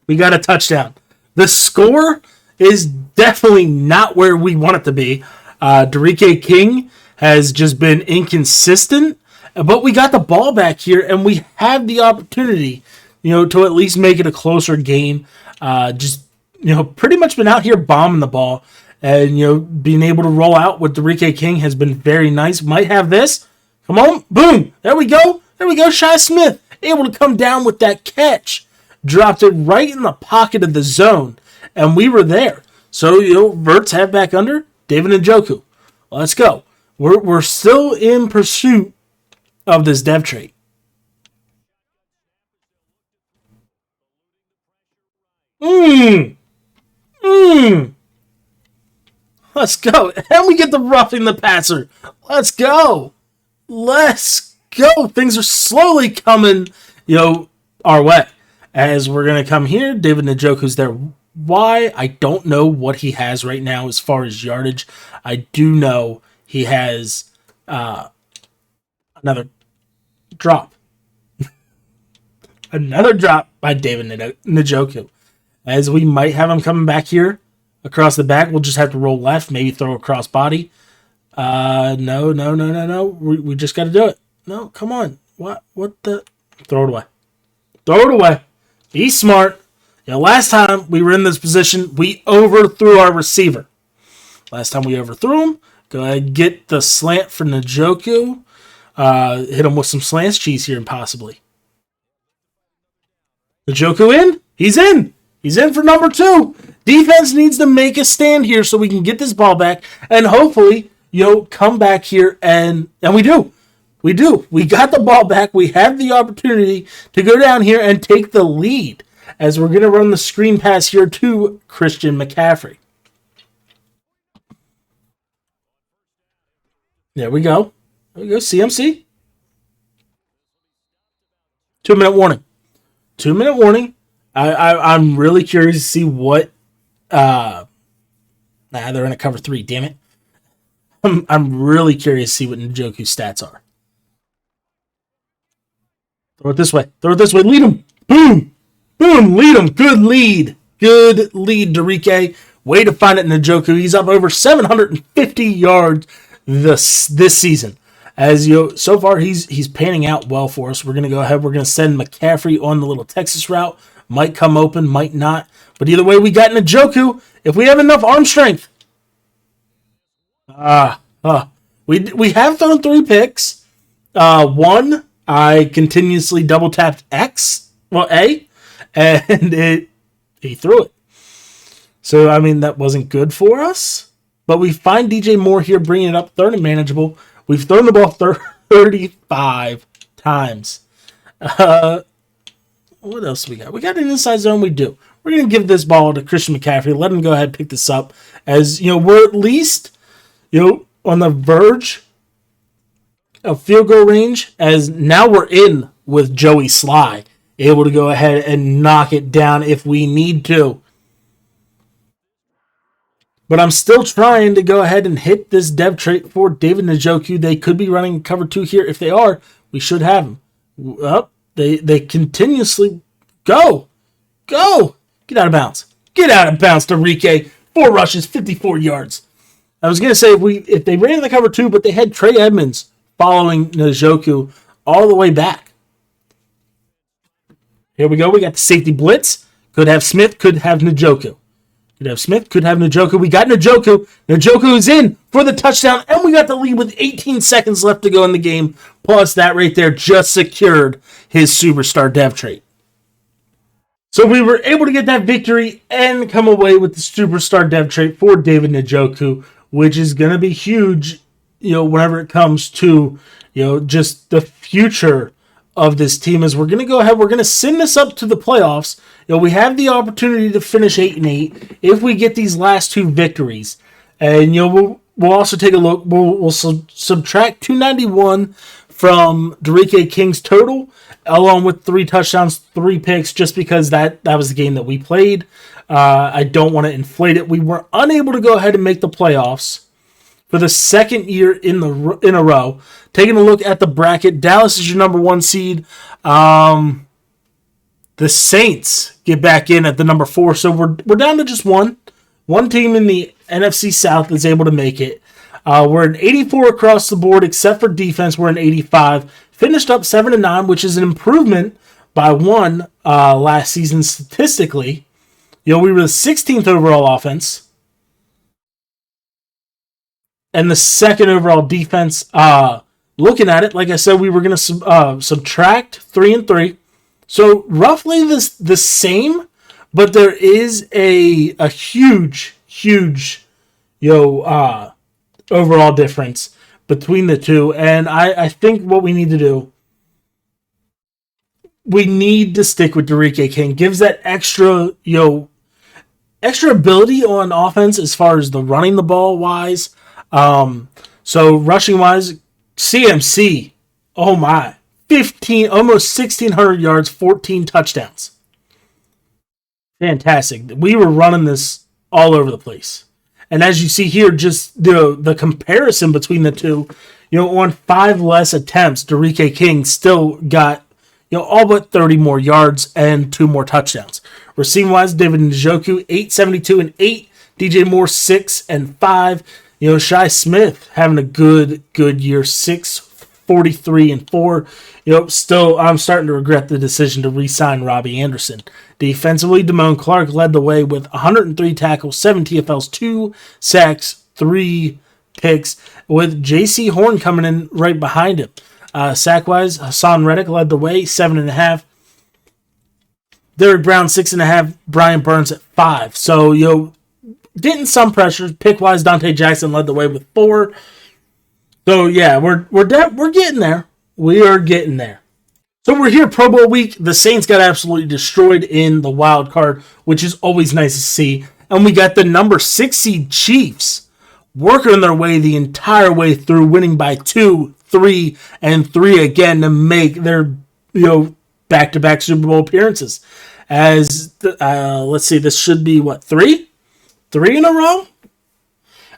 we got a touchdown. The score is definitely not where we want it to be. Dante King has just been inconsistent, but we got the ball back here, and we have the opportunity, to at least make it a closer game. Pretty much been out here bombing the ball, and being able to roll out with Dante King has been very nice. Might have this. Come on, boom! There we go. Shy Smith able to come down with that catch, dropped it right in the pocket of the zone, and we were there. So Verts have back under David Njoku. Let's go. We're still in pursuit of this dev trait. Let's go. And we get the roughing the passer. Let's go. Things are slowly coming, our way. As we're going to come here, David Njoku's there. Why? I don't know what he has right now as far as yardage. I do know he has another drop. Another drop by David Njoku. As we might have him coming back here across the back. We'll just have to roll left, maybe throw across body. No. We just got to do it. No, come on. What the? Throw it away. Be smart. Last time we were in this position, we overthrew our receiver. Last time we overthrew him, go ahead and get the slant for Njoku. Hit him with some slants cheese here, possibly. Njoku in? He's in. He's in for number 2. Defense needs to make a stand here so we can get this ball back and hopefully, come back here and we do. We do. We got the ball back. We have the opportunity to go down here and take the lead as we're going to run the screen pass here to Christian McCaffrey. There we go. CMC. 2-minute warning. 2-minute warning. I'm really curious to see what... they're in a cover 3, damn it. I'm really curious to see what Njoku's stats are. Throw it this way. Throw it this way. Lead him. Boom. Boom. Lead him. Good lead. Good lead, Darique. Way to find it, Njoku. He's up over 750 yards this season. As you know, so far he's panning out well for us. We're gonna go ahead. We're gonna send McCaffrey on the little Texas route. Might come open, might not. But either way, we got Njoku. If we have enough arm strength, we have thrown 3 picks. One, I continuously double tapped X, well A, and he threw it. So I mean that wasn't good for us. But we find DJ Moore here, bringing it up third and manageable. We've thrown the ball 35 times. What else we got? We got an inside zone. We do. We're going to give this ball to Christian McCaffrey. Let him go ahead and pick this up. As you know, we're at least on the verge of field goal range. As now we're in with Joey Sly, able to go ahead and knock it down if we need to. But I'm still trying to go ahead and hit this dev trait for David Njoku. They could be running cover 2 here. If they are, we should have them. They continuously go. Get out of bounds. Get out of bounds, Darique. 4 rushes, 54 yards. I was going to say if they ran the cover 2, but they had Trey Edmonds following Njoku all the way back. Here we go. We got the safety blitz. Could have Smith, could have Njoku. Could have Smith, could have Njoku. We got Njoku. Njoku is in for the touchdown, and we got the lead with 18 seconds left to go in the game. Plus, that right there just secured his superstar dev trait. So we were able to get that victory and come away with the superstar dev trait for David Njoku, which is going to be huge, whenever it comes to, just the future of this team. As we're going to go ahead, we're going to send this up to the playoffs. We have the opportunity to finish 8-8 if we get these last 2 victories. And we'll also take a look. We'll subtract 291 from Darique King's total, along with 3 touchdowns, 3 picks, just because that was the game that we played. I don't want to inflate it. We were unable to go ahead and make the playoffs for the second year in a row. Taking a look at the bracket, Dallas is your number 1 seed. The Saints get back in at the number 4, so we're down to just one team in the NFC South is able to make it. We're an 84 across the board, except for defense. We're an 85. Finished up 7-9, which is an improvement by 1 last season statistically. We were the 16th overall offense and the 2nd overall defense. Looking at it, like I said, we were going to subtract 3 and 3. So roughly the same, but there is a huge overall difference between the two. And I think what we need to do, we need to stick with Darique King. Gives that extra ability on offense as far as the running the ball wise. So rushing wise, CMC, oh my. 15, almost 1,600 yards, 14 touchdowns. Fantastic. We were running this all over the place. And as you see here, just the comparison between the two, on 5 less attempts, Darique King still got, all but 30 more yards and 2 more touchdowns. Receiving wise, David Njoku, 872 and 8. DJ Moore, 6 and 5. Shi Smith having a good year, 643 and 4. Still, I'm starting to regret the decision to re-sign Robbie Anderson. Defensively, Damone Clark led the way with 103 tackles, 7 TFLs, 2 sacks, 3 picks, with Jaycee Horn coming in right behind him. Sack-wise, Hassan Reddick led the way, 7.5. Derrick Brown, 6.5. Brian Burns at 5. So, getting some pressures. Pick-wise, Dante Jackson led the way with 4. So, yeah, we're getting there. We are getting there. So we're here Pro Bowl week. The Saints got absolutely destroyed in the wild card, which is always nice to see. And we got the number 6 seed Chiefs working their way the entire way through, winning by 2, 3, and 3 again to make their back-to-back Super Bowl appearances. As let's see, this should be 3 in a row.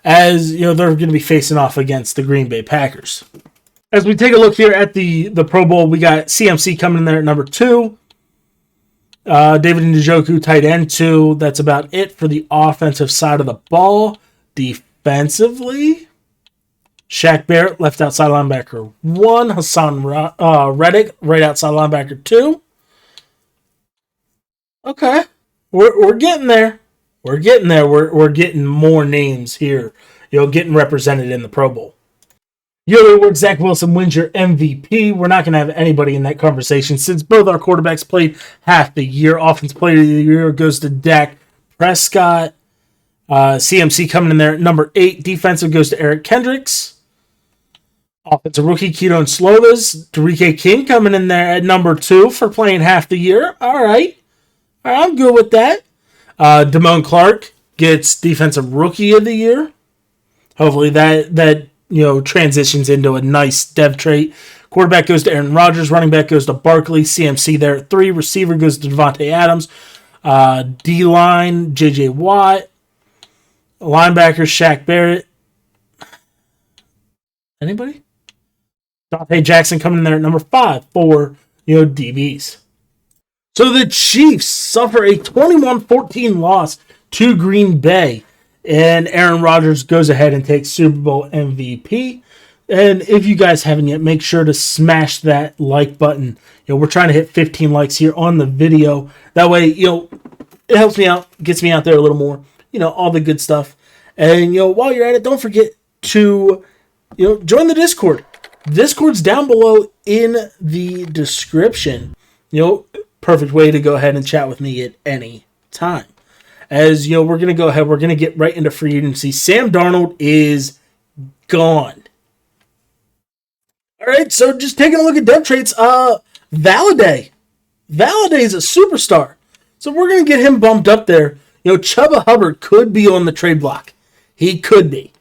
as you know they're going to be facing off against the Green Bay Packers. As we take a look here at the Pro Bowl, we got CMC coming in there at number 2. David Njoku, tight end 2. That's about it for the offensive side of the ball. Defensively, Shaq Barrett, left outside linebacker 1. Hassan Reddick, right outside linebacker 2. Okay, we're getting there. We're getting there. We're getting more names here, getting represented in the Pro Bowl. Your award, Zach Wilson wins your MVP. We're not going to have anybody in that conversation since both our quarterbacks played half the year. Offensive Player of the Year goes to Dak Prescott. CMC coming in there at number 8. Defensive goes to Eric Kendricks. Offensive Rookie, Keaton Slovis. Darique King coming in there at number 2 for playing half the year. All right, I'm good with that. Damone Clark gets Defensive Rookie of the Year. Hopefully that transitions into a nice dev trait. Quarterback goes to Aaron Rodgers. Running back goes to Barkley. CMC there at 3. Receiver goes to Devontae Adams. D-line, J.J. Watt. Linebacker, Shaq Barrett. Anybody? Dante Jackson coming in there at number 5 for, DBs. So the Chiefs suffer a 21-14 loss to Green Bay. And Aaron Rodgers goes ahead and takes Super Bowl MVP. And if you guys haven't yet, make sure to smash that like button. We're trying to hit 15 likes here on the video. That way, it helps me out, gets me out there a little more. All the good stuff. And, while you're at it, don't forget to, join the Discord. Discord's down below in the description. Perfect way to go ahead and chat with me at any time. As we're going to go ahead, we're going to get right into free agency. Sam Darnold is gone. All right, so just taking a look at depth traits. Valladay. Valladay is a superstar. So we're going to get him bumped up there. Chuba Hubbard could be on the trade block. He could be.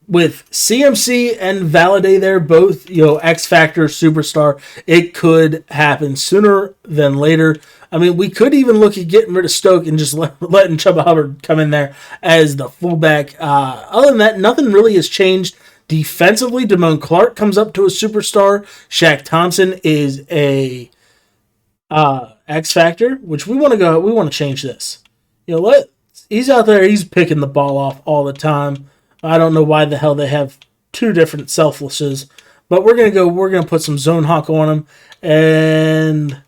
With CMC and Valladay there, both, X Factor, superstar, it could happen sooner than later. I mean, we could even look at getting rid of Stoke and just letting Chuba Hubbard come in there as the fullback. Other than that, nothing really has changed. Defensively, Damone Clark comes up to a superstar. Shaq Thompson is a X Factor, which we want to change this. He's out there, he's picking the ball off all the time. I don't know why the hell they have 2 different selflesses, but we're gonna put some zone hawk on him and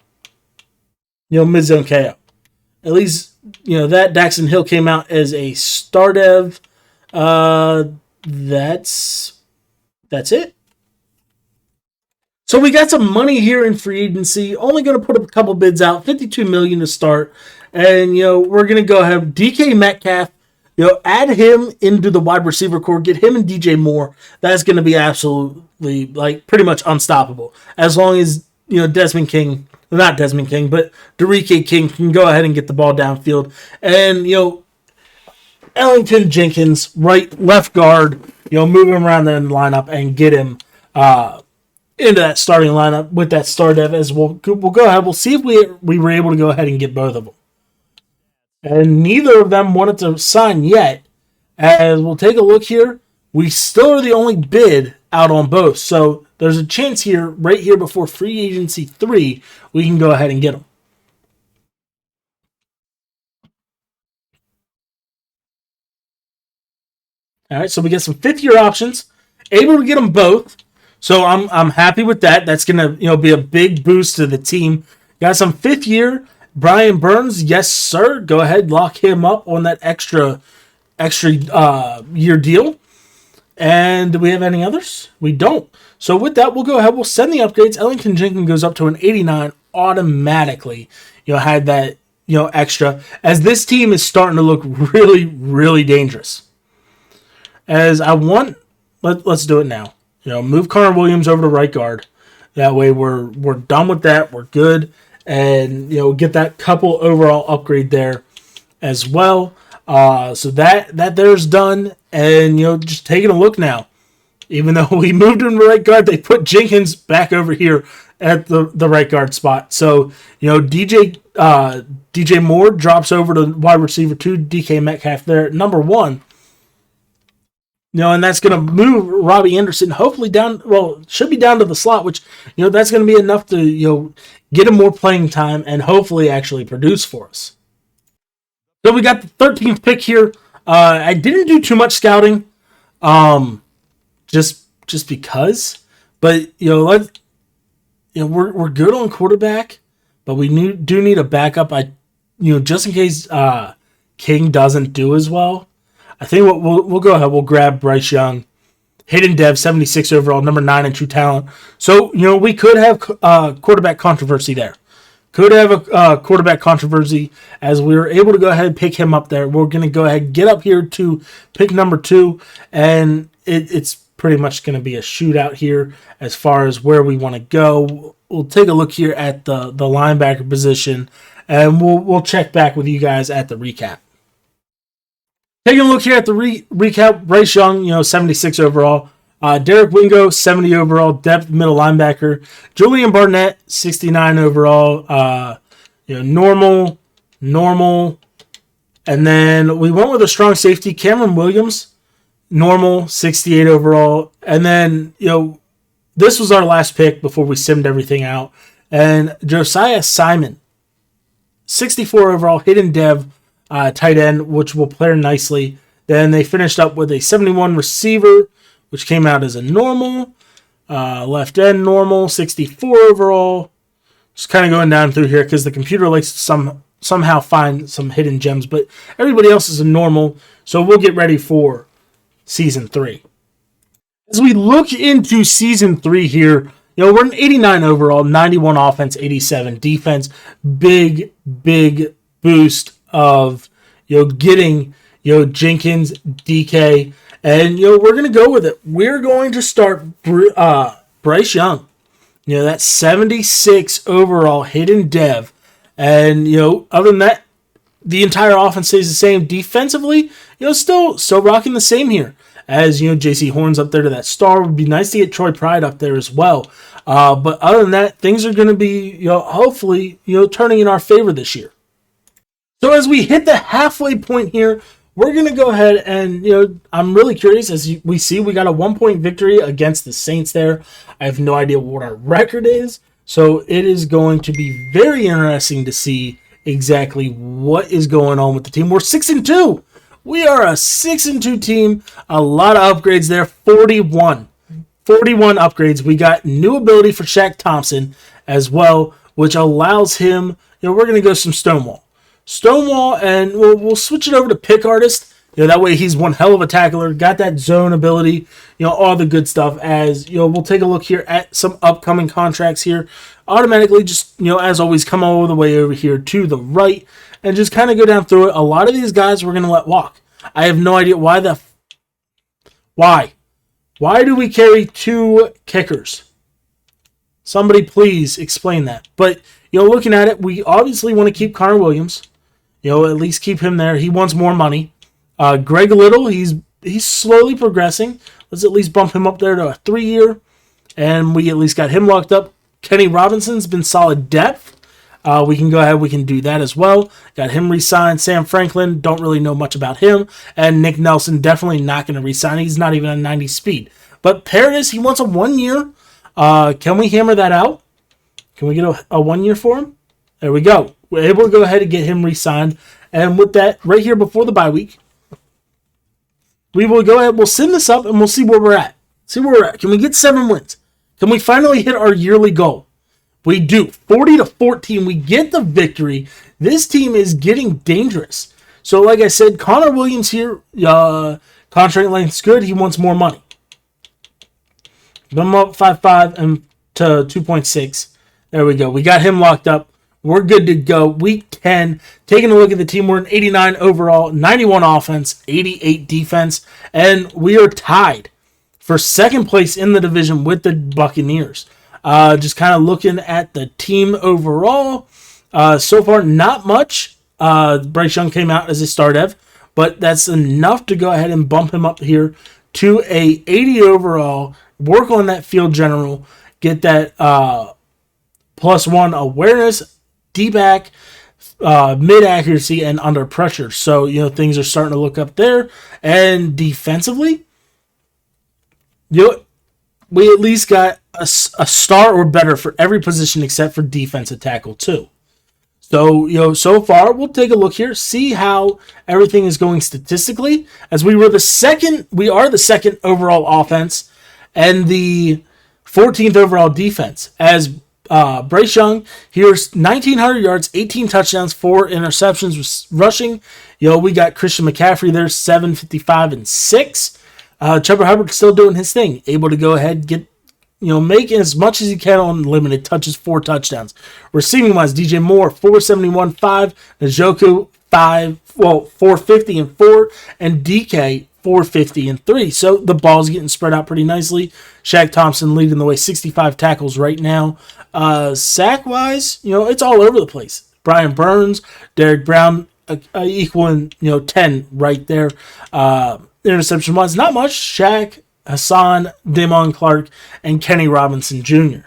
mid zone KO. At least that Daxton Hill came out as a star dev. That's it. So we got some money here in free agency. Only going to put a couple bids out, $52 million to start, and we're gonna go ahead DK Metcalf. Add him into the wide receiver core, get him and DJ Moore. That's going to be absolutely, pretty much unstoppable. As long as, Desmond King, not Desmond King, but Darique King can go ahead and get the ball downfield. And, Ellington Jenkins, left guard, move him around there in the lineup and get him into that starting lineup with that star dev as we'll go ahead. We'll see if we were able to go ahead and get both of them. And neither of them wanted to sign yet. As we'll take a look here, we still are the only bid out on both. So there's a chance here, right here before free agency 3, we can go ahead and get them. All right, so we get some 5th-year options, able to get them both. So I'm happy with that. That's gonna be a big boost to the team. Got some 5th-year. Brian Burns, yes, sir. Go ahead, lock him up on that extra year deal. And do we have any others? We don't. So with that, we'll go ahead. We'll send the upgrades. Ellington Jenkins goes up to an 89 automatically. Had that extra. As this team is starting to look really, really dangerous. As I want, let's do it now. Move Connor Williams over to right guard. That way we're done with that. We're good. And get that couple overall upgrade there as well. So that there's done. And just taking a look now. Even though we moved him to right guard, they put Jenkins back over here at the right guard spot. So DJ Moore drops over to wide receiver 2. DK Metcalf there at number 1. And that's going to move Robbie Anderson hopefully down. Well, should be down to the slot, which that's going to be enough to get him more playing time and hopefully actually produce for us. So we got the 13th pick here. I didn't do too much scouting, just because. But we're good on quarterback, but we do need a backup. Just in case King doesn't do as well. I think we'll go ahead. We'll grab Bryce Young, hidden dev, 76 overall, number 9 in true talent. So we could have quarterback controversy there. Could have a quarterback controversy as we were able to go ahead and pick him up there. We're going to go ahead and get up here to pick number 2, and it's pretty much going to be a shootout here as far as where we want to go. We'll take a look here at the linebacker position, and we'll check back with you guys at the recap. Taking a look here at the recap, Bryce Young, 76 overall. Derek Wingo, 70 overall, depth middle linebacker. Julian Barnett, 69 overall. Normal. And then we went with a strong safety, Cameron Williams, normal, 68 overall. And then, this was our last pick before we simmed everything out. And Josiah Simon, 64 overall, hidden dev, tight end, which will play nicely. Then they finished up with a 71 receiver, which came out as a normal. Left end normal, 64 overall. Just kind of going down through here because the computer likes to somehow find some hidden gems, but everybody else is a normal. So we'll get ready for Season 3. As we look into Season 3 here, we're an 89 overall, 91 offense, 87 defense. Big boost of getting Jenkins, DK, and we're going to go with it. We're going to start Bryce Young, that 76 overall hidden dev, and other than that, the entire offense stays the same. Defensively, still rocking the same here. As Jaycee Horn's up there to that star. Would be nice to get Troy Pride up there as well. But other than that, things are going to be hopefully turning in our favor this year. So as we hit the halfway point here, we're going to go ahead and, I'm really curious. As we see, we got a 1-point victory against the Saints there. I have no idea what our record is. So it is going to be very interesting to see exactly what is going on with the team. We're 6-2. We are a 6-2 team. A lot of upgrades there. 41 upgrades. We got new ability for Shaq Thompson as well, which allows him, we're going to go some Stonewall, and we'll switch it over to Pick Artist. That way he's one hell of a tackler. Got that zone ability, all the good stuff. As we'll take a look here at some upcoming contracts here. Automatically, just as always, come all the way over here to the right and just kind of go down through it. A lot of these guys we're going to let walk. I have no idea why Why do we carry 2 kickers? Somebody please explain that. But looking at it, we obviously want to keep Connor Williams. At least keep him there. He wants more money. Greg Little, he's slowly progressing. Let's at least bump him up there to a 3-year. And we at least got him locked up. Kenny Robinson's been solid depth. We can go ahead. We can do that as well. Got him re-signed. Sam Franklin, don't really know much about him. And Nick Nelson, definitely not going to re-sign. He's not even a 90 speed. But Paradis, he wants a 1-year. Can we hammer that out? Can we get a 1-year for him? There we go. We're able to go ahead and get him re-signed. And with that, right here before the bye week, we will go ahead. We'll send this up and we'll see where we're at. Can we get 7 wins? Can we finally hit our yearly goal? We do. 40-14. We get the victory. This team is getting dangerous. So, like I said, Connor Williams here, contract length's good. He wants more money. Bump him up 5.5 and to 2.6. There we go. We got him locked up. We're good to go. Week 10. Taking a look at the team, we're an 89 overall, 91 offense, 88 defense, and we are tied for second place in the division with the Buccaneers. Just kind of looking at the team overall. So far, not much. Bryce Young came out as a star dev, but that's enough to go ahead and bump him up here to a 80 overall. Work on that field general. Get that +1 awareness, D-back, mid accuracy, and under pressure. So, things are starting to look up there. And defensively, You know, we at least got a star or better for every position except for defensive tackle too. So, so far, we'll take a look here, see how everything is going statistically, as we are the second overall offense and the 14th overall defense. As Bryce Young, here's 1,900 yards, 18 touchdowns, 4 interceptions rushing. We got Christian McCaffrey there, 755 and 6. Chuba Hubbard still doing his thing, able to go ahead and get, making as much as he can on limited touches, 4 touchdowns. Receiving wise, DJ Moore, 471, 5. Njoku, 450 and 4. And DK, 450 and 3. So the ball's getting spread out pretty nicely. Shaq Thompson leading the way, 65 tackles right now. Sack wise, it's all over the place. Brian Burns, Derek Brown, equaling, 10 right there. Interception wise, not much. Shaq, Hassan, Damon Clark, and Kenny Robinson Jr.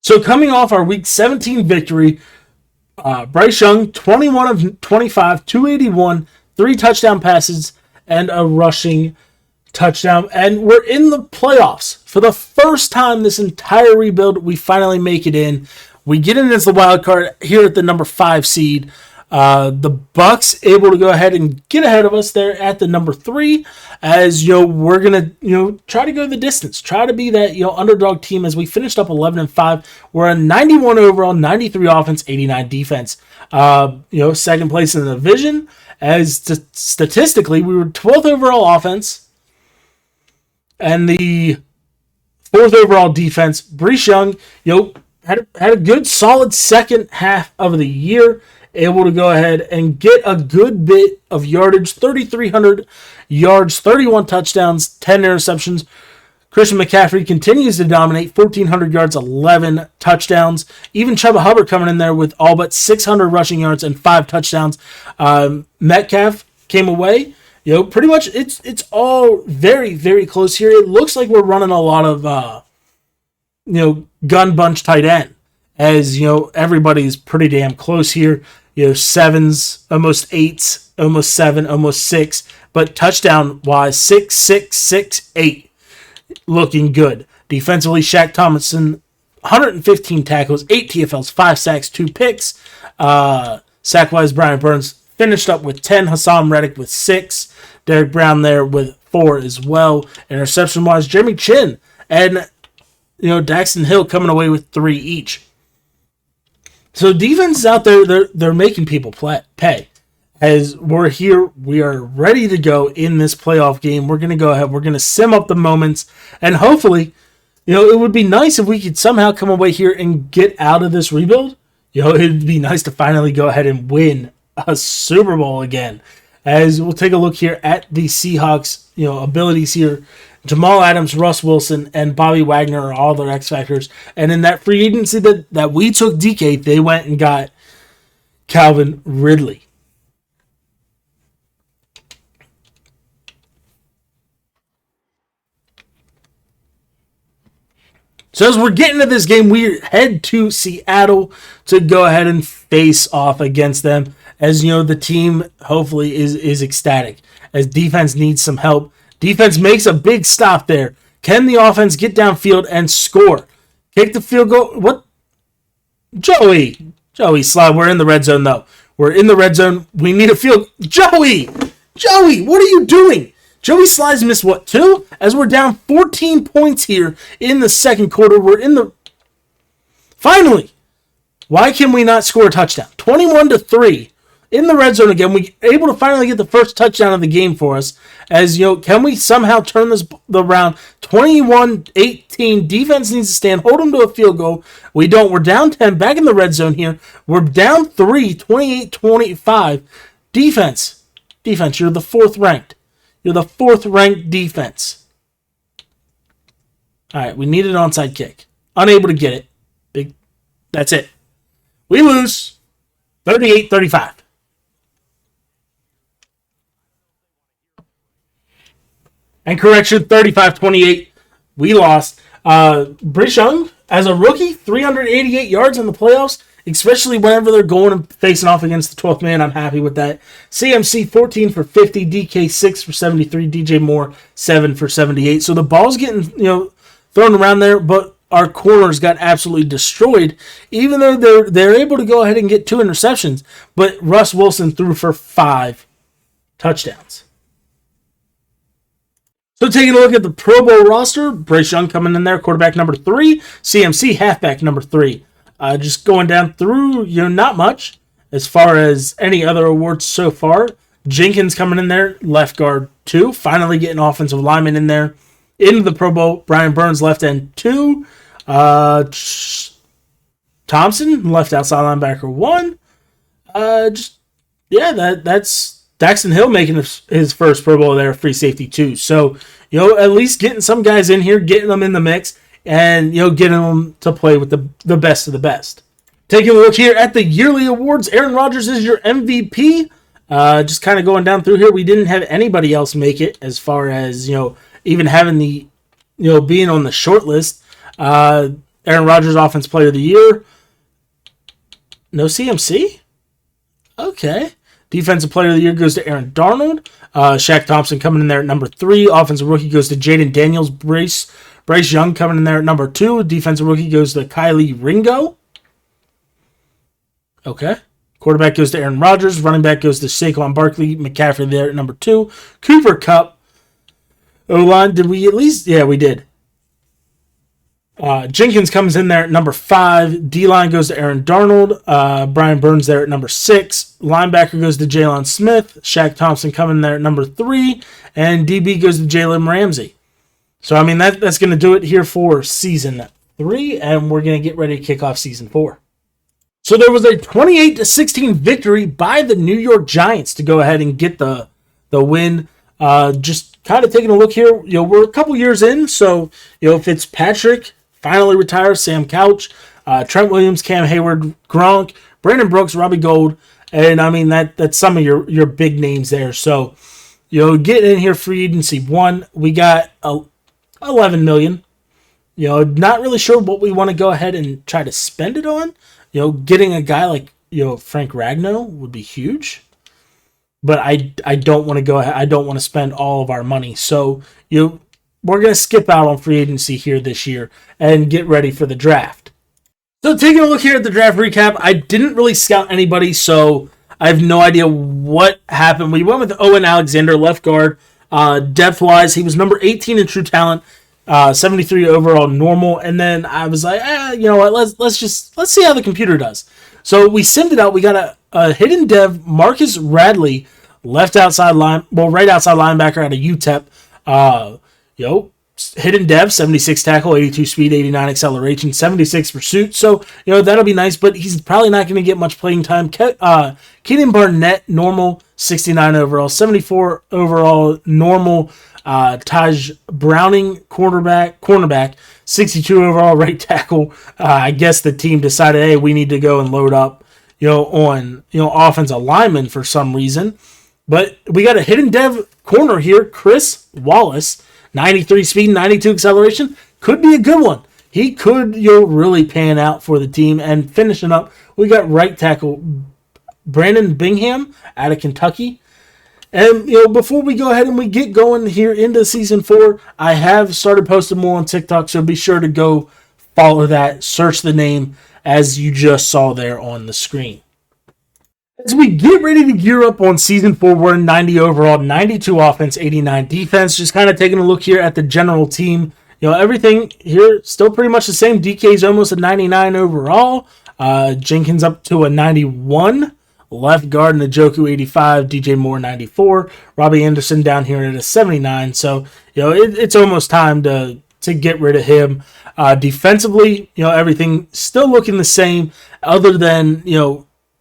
So coming off our Week 17 victory, Bryce Young, 21 of 25, 281, 3 touchdown passes, and a rushing touchdown. And we're in the playoffs. For the first time this entire rebuild, we finally make it in. We get in as the wild card here at the number 5 seed. The Bucks able to go ahead and get ahead of us there at the number 3, as we're gonna try to go the distance, try to be that underdog team. As we finished up 11 and 5, we're a 91 overall, 93 offense, 89 defense. Second place in the division. As statistically, we were 12th overall offense and the 4th overall defense. Bryce Young, had a good solid second half of the year. Able to go ahead and get a good bit of yardage, 3,300 yards, 31 touchdowns, 10 interceptions. Christian McCaffrey continues to dominate, 1,400 yards, 11 touchdowns. Even Chuba Hubbard coming in there with all but 600 rushing yards and 5 touchdowns. Metcalf came away. Pretty much it's all very, very close here. It looks like we're running a lot of, gun bunch tight end. As, everybody's pretty damn close here. 7s, almost 8s, almost 7, almost 6. But touchdown-wise, 6, 6, 6, 8. Looking good. Defensively, Shaq Thompson, 115 tackles, 8 TFLs, 5 sacks, 2 picks. Sack-wise, Brian Burns finished up with 10. Hassan Reddick with 6. Derek Brown there with 4 as well. Interception-wise, Jeremy Chin and, Daxton Hill coming away with 3 each. So defense out there, they're making people pay. As we're here, we are ready to go in this playoff game. We're going to go ahead. We're going to sim up the moments. And hopefully, it would be nice if we could somehow come away here and get out of this rebuild. It'd be nice to finally go ahead and win a Super Bowl again. As we'll take a look here at the Seahawks, abilities here. Jamal Adams, Russ Wilson, and Bobby Wagner are all their X factors. And in that free agency that we took DK, they went and got Calvin Ridley. So as we're getting to this game, we head to Seattle to go ahead and face off against them. As the team hopefully is ecstatic. As defense needs some help. Defense makes a big stop there. Can the offense get downfield and score? Kick the field goal. What? Joey slide. We're in the red zone, though. We're in the red zone. We need a field. Joey, what are you doing? Joey Slides missed, 2? As we're down 14 points here in the second quarter. We're in the... Finally! Why can we not score a touchdown? 21-3. In the red zone again, we able to finally get the first touchdown of the game for us. As, can we somehow turn this around? 21-18. Defense needs to stand. Hold them to a field goal. We don't. We're down 10. Back in the red zone here. We're down 3. 28-25. Defense, you're the 4th ranked. You're the 4th ranked defense. All right, we need an onside kick. Unable to get it. That's it. We lose 38-35. And correction, 35-28. We lost. Bryce Young, as a rookie, 388 yards in the playoffs. especially whenever they're going and facing off against the 12th man. I'm happy with that. CMC 14 for 50, DK 6 for 73, DJ Moore 7 for 78. So the ball's getting thrown around there, but our corners got absolutely destroyed, even though they're able to go ahead and get 2 interceptions. But Russ Wilson threw for 5 touchdowns. So taking a look at the Pro Bowl roster, Bryce Young coming in there, quarterback number 3, CMC halfback number 3. Just going down through, not much as far as any other awards so far. Jenkins coming in there, left guard 2, finally getting offensive lineman in there. Into the Pro Bowl, Brian Burns, left end 2. Thompson, left outside linebacker 1. That's Daxton Hill making his first Pro Bowl there, free safety 2. So, at least getting some guys in here, getting them in the mix, and, getting them to play with the best of the best. Taking a look here at the yearly awards, Aaron Rodgers is your MVP. Just kind of going down through here, we didn't have anybody else make it as far as, even having the, being on the short list. Aaron Rodgers, Offensive Player of the Year. No CMC? Okay. Defensive Player of the Year goes to Aaron Darnold. Shaq Thompson coming in there at number 3. Offensive Rookie goes to Jaden Daniels. Bryce Young coming in there at number 2. Defensive Rookie goes to Kylie Ringo. Okay. Quarterback goes to Aaron Rodgers. Running back goes to Saquon Barkley. McCaffrey there at number 2. Cooper Kupp. O-line, did we at least? Yeah, we did. Jenkins comes in there at number 5. D-line goes to Aaron Darnold. Brian Burns there at number 6. Linebacker goes to Jalen Smith. Shaq Thompson coming there at number 3. And DB goes to Jalen Ramsey. So, that's going to do it here for Season 3. And we're going to get ready to kick off Season 4. So, there was a 28-16 victory by the New York Giants to go ahead and get the win. Just kind of taking a look here. We're a couple years in. So, Fitzpatrick finally retires, Sam Couch, Trent Williams, Cam Hayward, Gronk, Brandon Brooks, Robbie Gould, and that's some of your big names there. So, getting in here free agency 1, we got $11 million. Not really sure what we want to go ahead and try to spend it on. Getting a guy like Frank Ragnow would be huge, but I don't want to go ahead. I don't want to spend all of our money. So we're going to skip out on free agency here this year and get ready for the draft. So taking a look here at the draft recap, I didn't really scout anybody, so I have no idea what happened. We went with Owen Alexander, left guard. Depth-wise, he was number 18 in true talent, 73 overall normal, and then I was like, let's see how the computer does. So we simmed it out. We got a hidden dev, Marcus Radley, right outside linebacker out of UTEP. Hidden dev, 76 tackle, 82 speed, 89 acceleration, 76 pursuit. So, that'll be nice, but he's probably not going to get much playing time. Keenan Barnett, normal, 69 overall, 74 overall, normal. Taj Browning, cornerback, 62 overall, right tackle. I guess the team decided, hey, we need to go and load up, on, offensive linemen for some reason. But we got a hidden dev corner here, Chris Wallace, 93 speed, 92 acceleration. Could be a good one. He could, really pan out for the team. And finishing up, we got right tackle Brandon Bingham out of Kentucky. And, before we go ahead and we get going here into Season 4, I have started posting more on TikTok, so be sure to go follow that. Search the name as you just saw there on the screen. As we get ready to gear up on Season 4, we're 90 overall, 92 offense, 89 defense. Just kind of taking a look here at the general team. Everything here still pretty much the same. DK's almost a 99 overall. Jenkins up to a 91. Left guard Njoku 85. DJ Moore 94. Robbie Anderson down here at a 79. So, it's almost time to get rid of him. Defensively, everything still looking the same other than,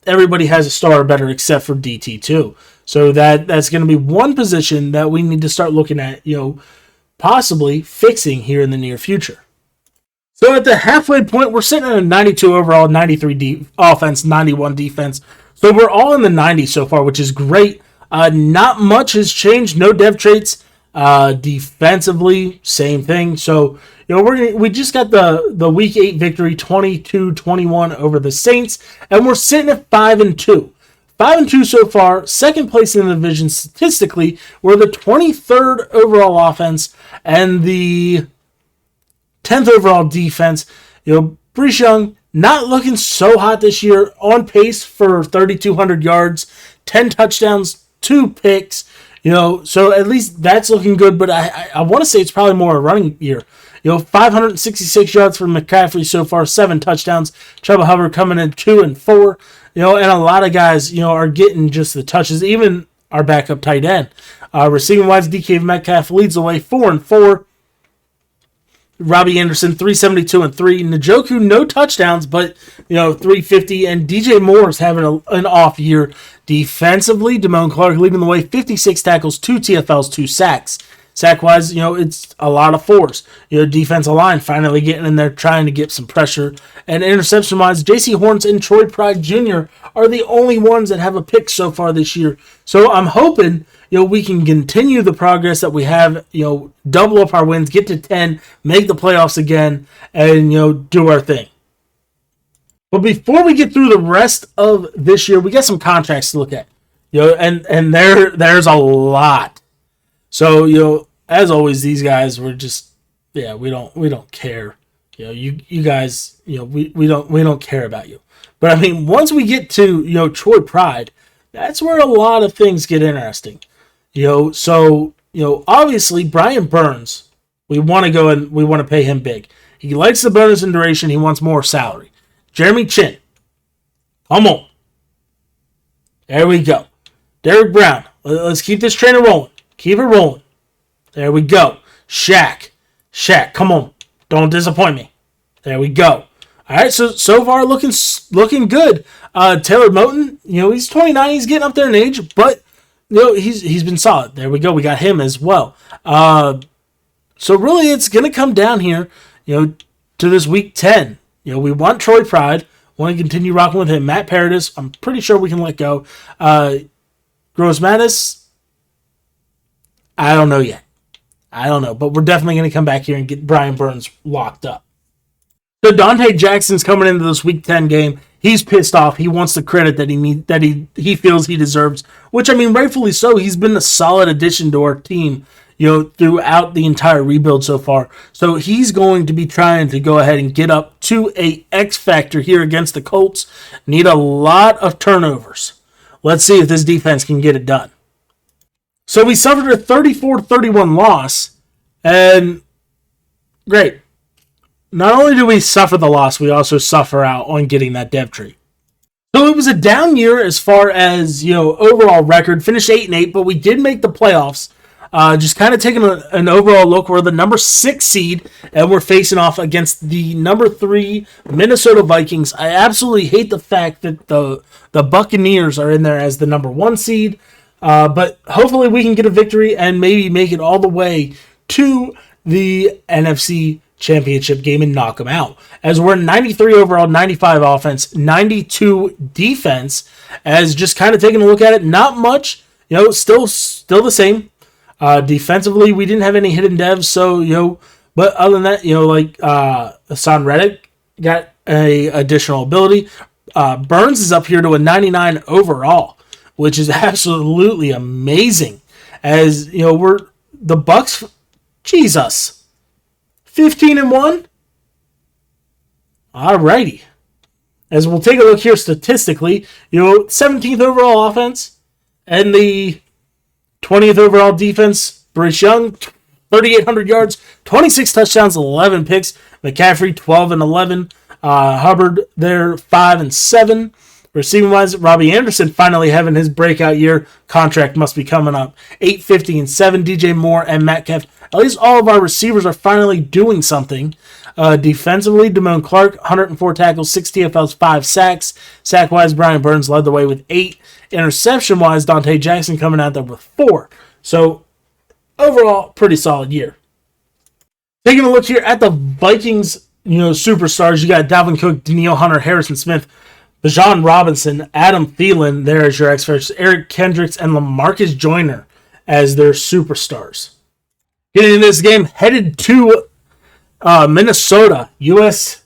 everybody has a star better except for DT2. So that's going to be one position that we need to start looking at, possibly fixing here in the near future. So at the halfway point, we're sitting at a 92 overall, 93 offense, 91 defense. So we're all in the 90s so far, which is great. Not much has changed. No dev traits. Defensively, same thing. So, we just got the Week 8 victory, 22-21 over the Saints, and we're sitting at 5-2. 5-2 so far, second place in the division statistically. We're the 23rd overall offense and the 10th overall defense. Bryce Young not looking so hot this year, on pace for 3,200 yards, 10 touchdowns, 2 picks. So at least that's looking good, but I want to say it's probably more a running year. 566 yards for McCaffrey so far, 7 touchdowns. Chuba Hubbard coming in 2 and 4. And a lot of guys, are getting just the touches. Even our backup tight end. Receiving wise, DK Metcalf leads the way, 4 and 4. Robbie Anderson, 372 and 3. Njoku, no touchdowns, but 350. And DJ Moore's having an off year defensively. Damone Clark leading the way, 56 tackles, 2 TFLs, 2 sacks. Sack-wise, it's a lot of 4s. Defensive line finally getting in there, trying to get some pressure. And interception-wise, Jaycee Horn and Troy Pride Jr. are the only ones that have a pick so far this year. So I'm hoping, we can continue the progress that we have, double up our wins, get to 10, make the playoffs again, and, do our thing. But before we get through the rest of this year, we got some contracts to look at. And there's a lot. So, as always, these guys were just, we don't care. You guys, we don't care about you. But I mean, once we get to, Troy Pride, that's where a lot of things get interesting. So, obviously Brian Burns, we want to go and we want to pay him big. He likes the bonus and duration. He wants more salary. Jeremy Chin, come on. There we go. Derek Brown, let's keep this train rolling. Keep it rolling. There we go. Shaq, come on. Don't disappoint me. There we go. All right, so far looking good. Taylor Moton, he's 29. He's getting up there in age, but he's been solid. There we go. We got him as well. So really, it's gonna come down here, to this week 10. We want Troy Pride. Want to continue rocking with him. Matt Paradis, I'm pretty sure we can let go. Gross Mattis, I don't know yet. But we're definitely going to come back here and get Brian Burns locked up. So Dante Jackson's coming into this Week 10 game. He's pissed off. He wants the credit that he feels he deserves, which, I mean, rightfully so. He's been a solid addition to our team, throughout the entire rebuild so far. So he's going to be trying to go ahead and get up to a X factor here against the Colts. Need a lot of turnovers. Let's see if this defense can get it done. So we suffered a 34-31 loss, and great. Not only do we suffer the loss, we also suffer out on getting that dev tree. So it was a down year as far as, overall record. Finished 8-8, but we did make the playoffs. Just kind of taking an overall look. We're the number 6 seed, and we're facing off against the number 3 Minnesota Vikings. I absolutely hate the fact that the Buccaneers are in there as the number 1 seed. But hopefully we can get a victory and maybe make it all the way to the NFC Championship game and knock them out. As we're 93 overall, 95 offense, 92 defense. As just kind of taking a look at it, not much. Still the same. Defensively, we didn't have any hidden devs. So but other than that, Hassan Reddick got a additional ability. Burns is up here to a 99 overall, which is absolutely amazing. As we're the Bucks, Jesus, 15-1. Alrighty. As we'll take a look here statistically, 17th overall offense and the 20th overall defense. Bryce Young, 3,800 yards, 26 touchdowns, 11 picks. McCaffrey, 12 and 11. Hubbard there, 5 and 7. Receiving wise, Robbie Anderson finally having his breakout year. Contract must be coming up. 850 and 7. DJ Moore and Metcalf. At least all of our receivers are finally doing something. Defensively, Damone Clark, 104 tackles, 6 TFLs, 5 sacks. Sack-wise, Brian Burns led the way with 8. Interception-wise, Dante Jackson coming out there with 4. So, overall, pretty solid year. Taking a look here at the Vikings, superstars. You got Dalvin Cook, Danielle Hunter, Harrison Smith, Bijan Robinson, Adam Thielen there as your X-Factors, Eric Kendricks, and LaMarcus Joyner as their superstars. Getting in this game, headed to Minnesota, U.S.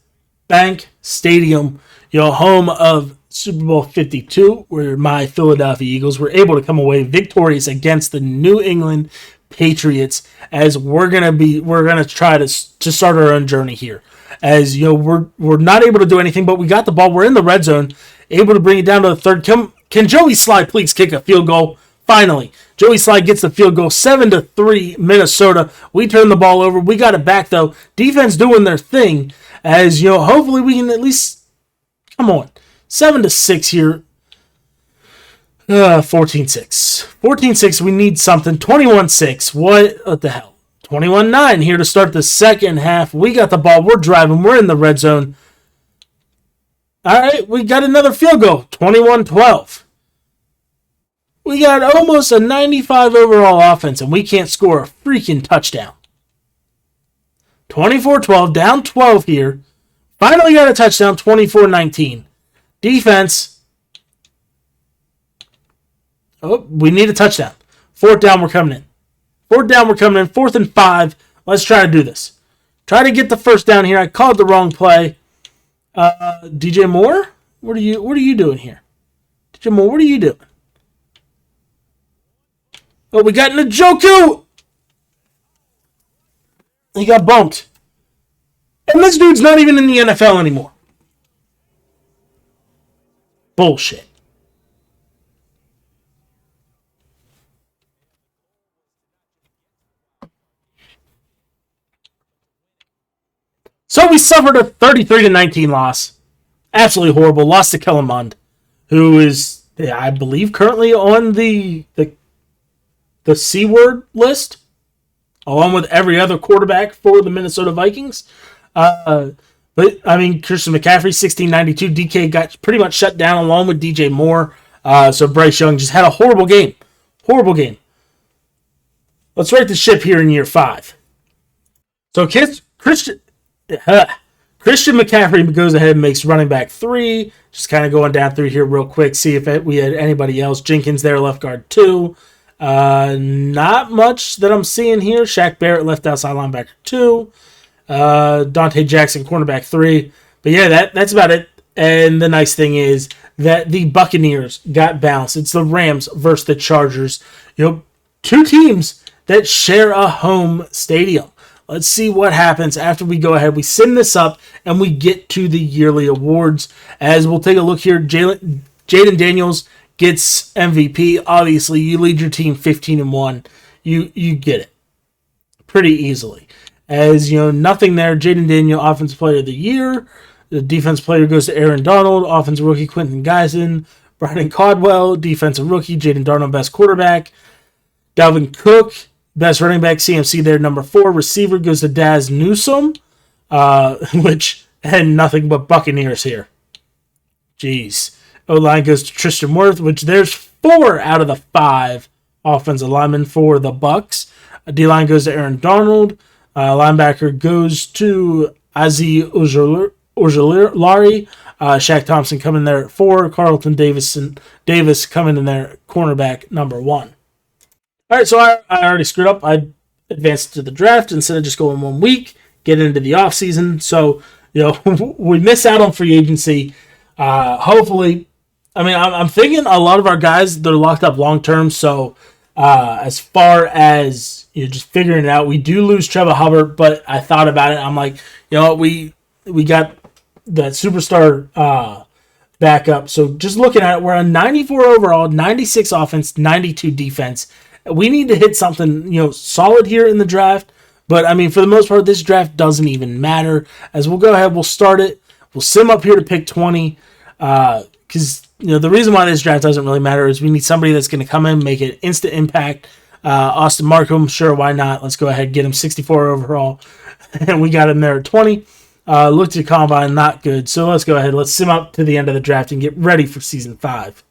Bank Stadium, home of Super Bowl 52, where my Philadelphia Eagles were able to come away victorious against the New England Patriots. As we're gonna try to start our own journey here. As we're not able to do anything, but we got the ball. We're in the red zone, able to bring it down to the third. Can Joey Slye please kick a field goal? Finally, Joey Slye gets the field goal, 7-3 Minnesota. We turn the ball over. We got it back though. Defense doing their thing. As hopefully we can at least come on. 7-6 here. 14-6. 14-6. We need something. 21-6. What the hell? 21-9 here to start the second half. We got the ball. We're driving. We're in the red zone. All right, we got another field goal. 21-12. We got almost a 95 overall offense, and we can't score a freaking touchdown. 24-12, down 12 here. Finally got a touchdown, 24-19. Defense. Oh, we need a touchdown. Fourth down, we're coming in. 4th and 5. Let's try to do this. Try to get the first down here. I called the wrong play. DJ Moore? What are you doing here? DJ Moore, what are you doing? Oh, we got Njoku! He got bumped. And this dude's not even in the NFL anymore. Bullshit. So we suffered a 33-19 loss. Absolutely horrible. Lost to Kellen Mond, who is, I believe, currently on the C-word list, along with every other quarterback for the Minnesota Vikings. But, I mean, Christian McCaffrey, 1692. DK got pretty much shut down along with DJ Moore. So Bryce Young just had a horrible game. Horrible game. Let's right the ship here in year 5. So Christian McCaffrey goes ahead and makes running back 3. Just kind of going down through here real quick. See if we had anybody else. Jenkins there, left guard 2. Not much that I'm seeing here. Shaq Barrett, left outside linebacker 2. Dante Jackson, cornerback 3. But yeah, that's about it. And the nice thing is that the Buccaneers got bounced. It's the Rams versus the Chargers. Two teams that share a home stadium. Let's see what happens after we go ahead. We sim this up and we get to the yearly awards. As we'll take a look here, Jaden Daniels gets MVP. Obviously, you lead your team 15-1. You get it pretty easily. As nothing there. Jaden Daniels, Offensive Player of the Year. The Defense Player goes to Aaron Donald. Offensive Rookie Quentin Geisen. Brandon Caldwell, Defensive Rookie. Jaden Darnold, Best Quarterback. Dalvin Cook, Best Running Back. CMC there, number 4. Receiver goes to Daz Newsome, which had nothing but Buccaneers here. Jeez. O-line goes to Tristan Wirth, which there's 4 out of the 5 offensive linemen for the Bucs. D-line goes to Aaron Donald. Linebacker goes to Azie Ojulari. Shaq Thompson coming there at 4. Carlton Davis coming in there, cornerback number 1. All right, so I already screwed up. I advanced to the draft instead of just going 1 week, get into the offseason. So, we miss out on free agency. Hopefully, I'm thinking a lot of our guys, they're locked up long term. So, as far as just figuring it out, we do lose Trevor Hubbard, but I thought about it. I'm like, we got that superstar backup. So just looking at it, we're on 94 overall, 96 offense, 92 defense. We need to hit something solid here in the draft. But for the most part, this draft doesn't even matter. As we'll go ahead, we'll start it. We'll sim up here to pick 20. Because the reason why this draft doesn't really matter is we need somebody that's going to come in, make an instant impact. Austin Markham, sure, why not? Let's go ahead and get him 64 overall. And we got him there at 20. Looked at the combine, not good. So let's go ahead. Let's sim up to the end of the draft and get ready for Season 5.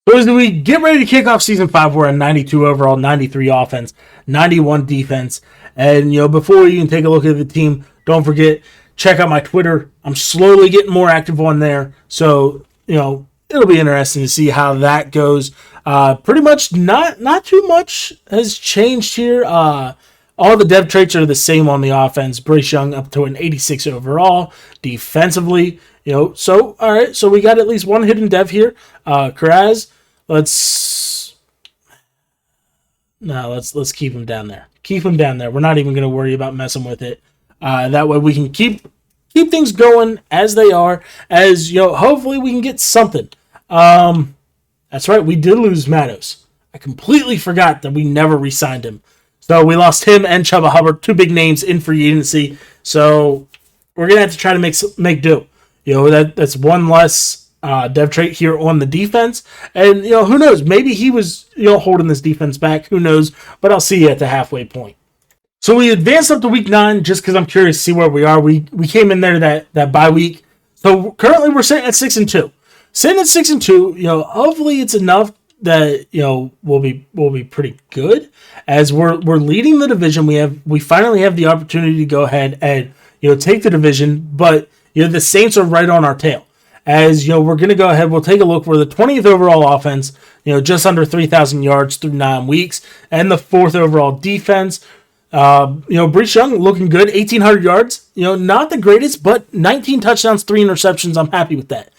So as we get ready to kick off Season 5, we're at 92 overall, 93 offense, 91 defense. And, before we even take a look at the team, don't forget, check out my Twitter. I'm slowly getting more active on there. So, it'll be interesting to see how that goes. Pretty much not too much has changed here. All the dev traits are the same on the offense. Bryce Young up to an 86 overall. Defensively, so all right. So we got at least one hidden dev here. Karaz, let's keep him down there. Keep him down there. We're not even going to worry about messing with it. That way we can keep things going as they are. As hopefully we can get something. That's right. We did lose Matos. I completely forgot that we never re-signed him. So we lost him and Chuba Hubbard, 2 big names in free agency. So we're gonna have to try to make do. That's one less dev trait here on the defense. And who knows? Maybe he was holding this defense back. Who knows? But I'll see you at the halfway point. So we advanced up to week 9 just because I'm curious to see where we are. We came in there that bye week. So currently we're sitting at 6-2. Sitting at 6-2. Hopefully it's enough that we'll be pretty good as we're leading the division. We finally have the opportunity to go ahead and take the division, but the Saints are right on our tail. As we're going to go ahead, we'll take a look. We're the 20th overall offense, just under 3,000 yards through 9 weeks, and the 4th overall defense. Bryce Young looking good, 1,800 yards. Not the greatest, but 19 touchdowns, 3 interceptions. I'm happy with that.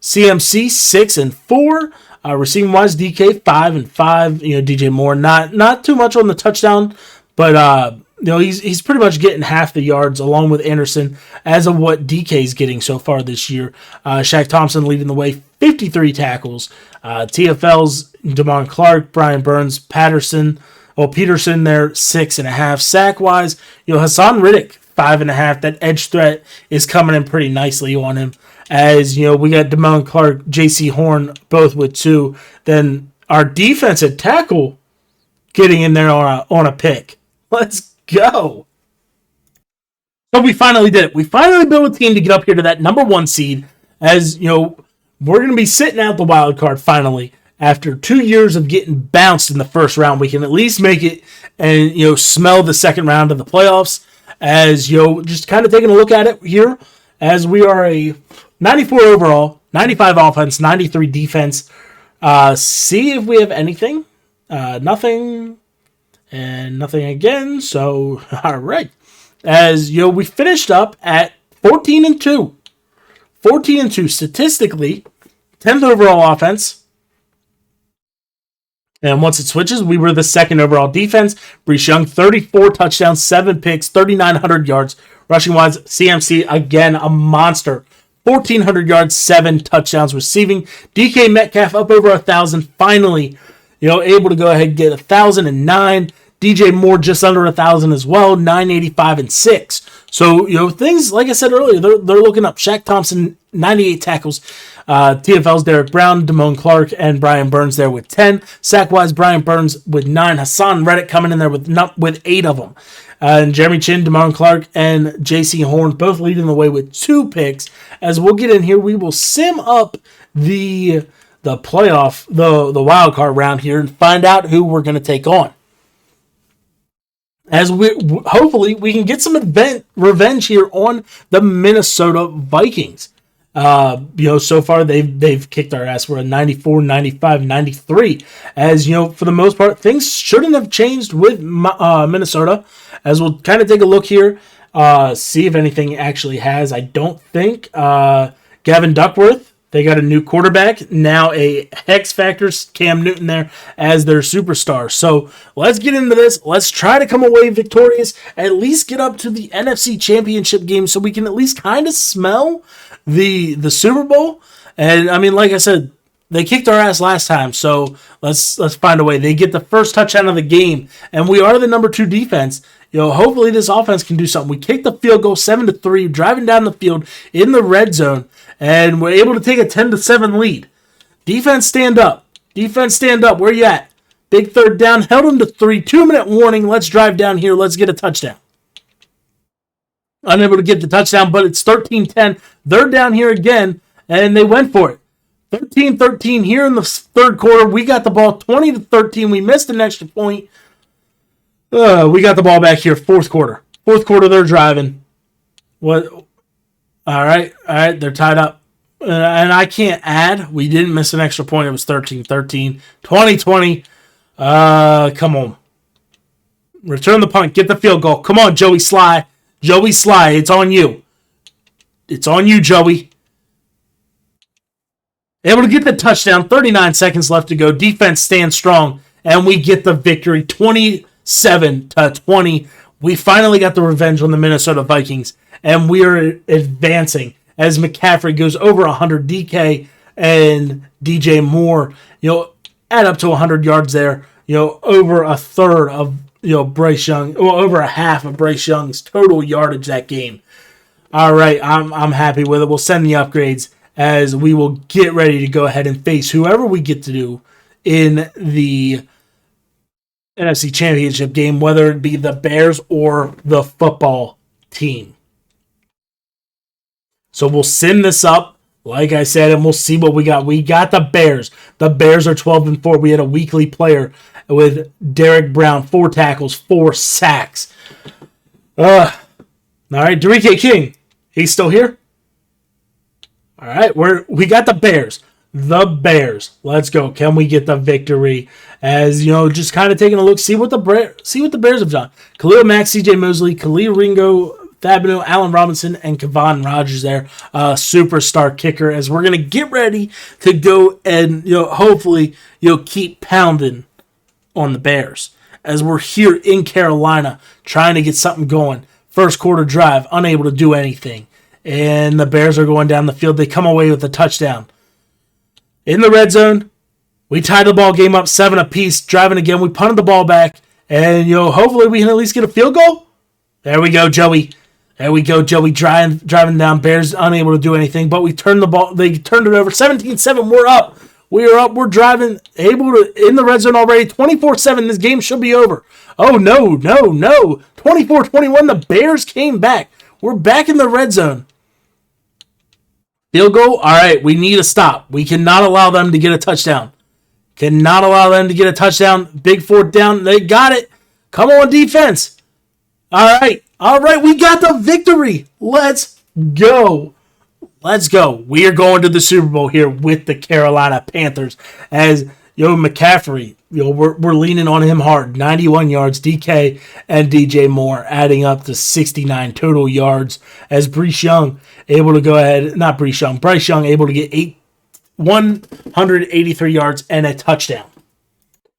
CMC 6-4. Receiving wise, DK 5-5. DJ Moore not too much on the touchdown, but he's pretty much getting half the yards along with Anderson as of what DK's getting so far this year. Shaq Thompson leading the way, 53 tackles. TFL's Damon Clark, Brian Burns, Peterson there 6.5. Sack wise, Hassan Riddick 5.5. That edge threat is coming in pretty nicely on him. As we got Damon Clark, Jaycee Horn, both with 2. Then our defensive tackle getting in there on a pick. Let's go. So we finally did it. We finally built a team to get up here to that number 1 seed. As we're going to be sitting out the wild card finally. After 2 years of getting bounced in the first round, we can at least make it and smell the second round of the playoffs. As just kind of taking a look at it here. As we are a 94 overall, 95 offense, 93 defense. See if we have anything. Nothing. And nothing again. So, all right. As, we finished up at 14-2. 14-2. Statistically, 10th overall offense. And once it switches, we were the 2nd overall defense. Bryce Young, 34 touchdowns, 7 picks, 3,900 yards. Rushing wise, CMC, again, a monster. 1,400 yards, 7 touchdowns receiving. DK Metcalf up over 1,000. Finally, able to go ahead and get 1,009. DJ Moore just under 1,000 as well. 985 and 6. So, things, like I said earlier, they're looking up. Shaq Thompson, 98 tackles. TFL's Derek Brown, Damone Clark, and Brian Burns there with 10. Sack-wise, Brian Burns with 9. Hassan Reddick coming in there with 8 of them. And Jeremy Chin, Damone Clark, and Jaycee Horn both leading the way with 2 picks. As we'll get in here, we will sim up the playoff, the wild card round here and find out who we're going to take on. As hopefully we can get some revenge here on the Minnesota Vikings. So far they've kicked our ass. We're a 94, 95, 93. As for the most part, things shouldn't have changed with Minnesota. As we'll kind of take a look here, see if anything actually has. I don't think. Gavin Duckworth, they got a new quarterback, now a X Factor, Cam Newton there as their superstar. So let's get into this. Let's try to come away victorious, at least get up to the NFC Championship game so we can at least kind of smell the Super Bowl. And I mean, like I said, they kicked our ass last time, so let's find a way. They get the first touchdown of the game, and we are the number 2 defense. Hopefully this offense can do something. We kicked the field goal 7-3, driving down the field in the red zone, and we're able to take a 10-7 lead. Defense, stand up. Defense, stand up. Where you at? Big third down. Held them to 3. 2-minute warning. Let's drive down here. Let's get a touchdown. Unable to get the touchdown, but it's 13-10. They're down here again, and they went for it. 13-13 here in the third quarter. We got the ball 20-13. We missed an extra point. We got the ball back here. Fourth quarter. Fourth quarter, they're driving. What? All right. They're tied up. And I can't add. We didn't miss an extra point. It was 13-13. 20-20. Come on. Return the punt. Get the field goal. Come on, Joey Sly. Joey Sly, it's on you. It's on you, Joey. Able to get the touchdown. 39 seconds left to go. Defense stands strong. And we get the victory. 27-20. We finally got the revenge on the Minnesota Vikings. And we are advancing as McCaffrey goes over 100. DK and DJ Moore, add up to 100 yards there. Over a third of, Bryce Young, well, over a half of Bryce Young's total yardage that game. All right, I'm happy with it. We'll send the upgrades as we will get ready to go ahead and face whoever we get to do in the NFC Championship game, whether it be the Bears or the football team. So we'll send this up, like I said, and we'll see what we got. We got the Bears. The Bears are 12-4. We had a weekly player with Derek Brown, 4 tackles, 4 sacks. All right, Darique King, he's still here? All right, we got the Bears. The Bears. Let's go. Can we get the victory? As just kind of taking a look, see what the Bears have done. Khalil Mack, C.J. Mosley, Khalil Ringo, Fabio, Allen Robinson, and Kevon Rogers there. Superstar kicker. As we're gonna get ready to go and hopefully keep pounding on the Bears. As we're here in Carolina trying to get something going. First quarter drive, unable to do anything. And the Bears are going down the field. They come away with a touchdown. In the red zone, we tied the ball game up 7 apiece. Driving again, we punted the ball back. And, hopefully we can at least get a field goal. There we go, Joey. There we go, Joey driving down. Bears unable to do anything. But we turned the ball. They turned it over. 17-7, we're up. We are up. We're driving. Able to, in the red zone already. 24-7, this game should be over. Oh, no. 24-21, the Bears came back. We're back in the red zone. Field goal. All right, we need a stop. We cannot allow them to get a touchdown. Big 4th down. They got it. Come on, defense. All right. We got the victory. Let's go. We are going to the Super Bowl here with the Carolina Panthers. As McCaffrey, we're leaning on him hard. 91 yards. DK and DJ Moore adding up to 69 total yards. As Bryce Young able to get 183 yards and a touchdown.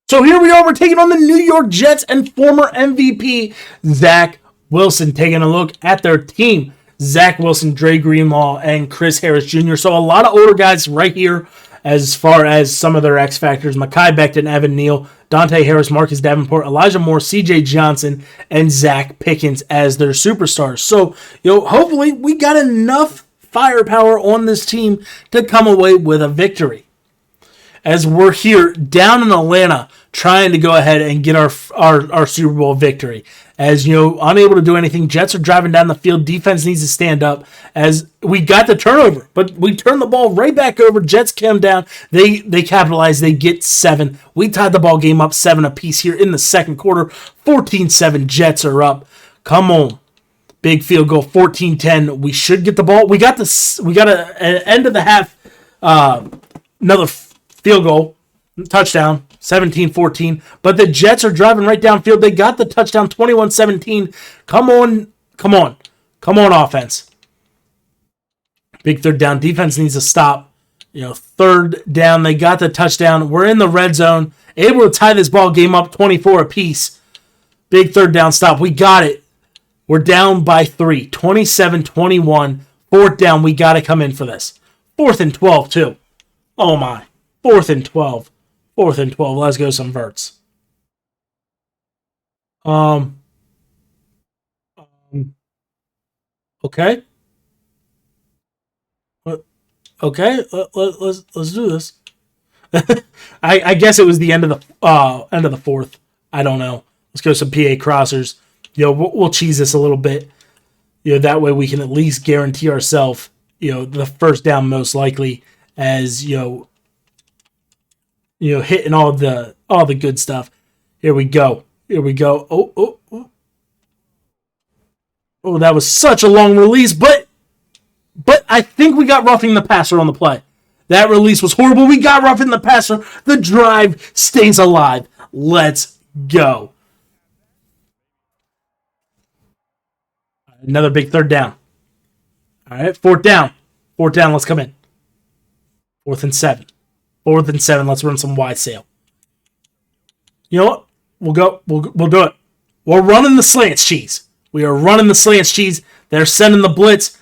So here we are. We're taking on the New York Jets and former MVP Zach Wilson. Taking a look at their team. Zach Wilson, Dre Greenlaw, and Chris Harris Jr. So a lot of older guys right here as far as some of their X factors. Mekhi Becton, Evan Neal, Dante Harris, Marcus Davenport, Elijah Moore, C.J. Johnson, and Zach Pickens as their superstars. So, hopefully we got enough firepower on this team to come away with a victory. As we're here down in Atlanta trying to go ahead and get our Super Bowl victory. As unable to do anything. Jets are driving down the field. Defense needs to stand up as we got the turnover, but we turned the ball right back over. Jets came down. They capitalize. They get 7. We tied the ball game up 7 apiece here in the second quarter. 14-7. Jets are up. Come on. Big field goal. 14-10. We should get the ball. We got an end of the half. Another field goal. Touchdown. 17-14, but the Jets are driving right downfield. They got the touchdown, 21-17. Come on, offense. Big 3rd down. Defense needs to stop. 3rd down. They got the touchdown. We're in the red zone, able to tie this ball game up 24 apiece. Big 3rd down stop. We got it. We're down by 3, 27-21. 4th down. We got to come in for this. 4th and 12 too. Oh my. 4th and 12. 4th and 12. Let's go some verts. Okay. Okay. Let's do this. I guess it was the end of the 4th. I don't know. Let's go some PA crossers. We'll cheese this a little bit. That way we can at least guarantee ourselves, the first down most likely as hitting all the good stuff. Here we go. Oh, that was such a long release, but I think we got roughing the passer on the play. That release was horrible. We got roughing the passer. The drive stays alive. Let's go. Another big third down. All right, fourth down. Fourth down, let's come in. 4th and 7. 4th and 7, let's run some wide sail. You know what? We'll do it. We're running the slants cheese. We are running the slants cheese. They're sending the blitz.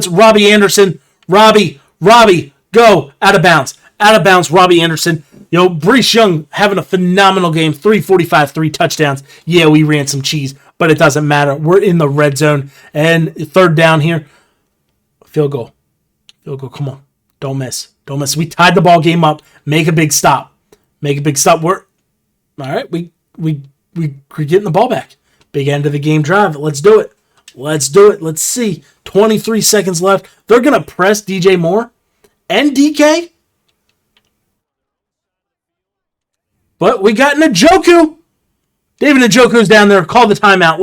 Robbie Anderson. Robbie, go. Out of bounds. Robbie Anderson. Bryce Young having a phenomenal game. 345, 3 touchdowns. Yeah, we ran some cheese, but it doesn't matter. We're in the red zone. And third down here. Field goal. Come on. Don't miss. We tied the ball game up. Make a big stop. We're all right. We're getting the ball back. Big end of the game drive. Let's do it. Let's see. 23 seconds left. They're gonna press DJ Moore and DK. But we got Njoku. David Njoku's down there. Call the timeout.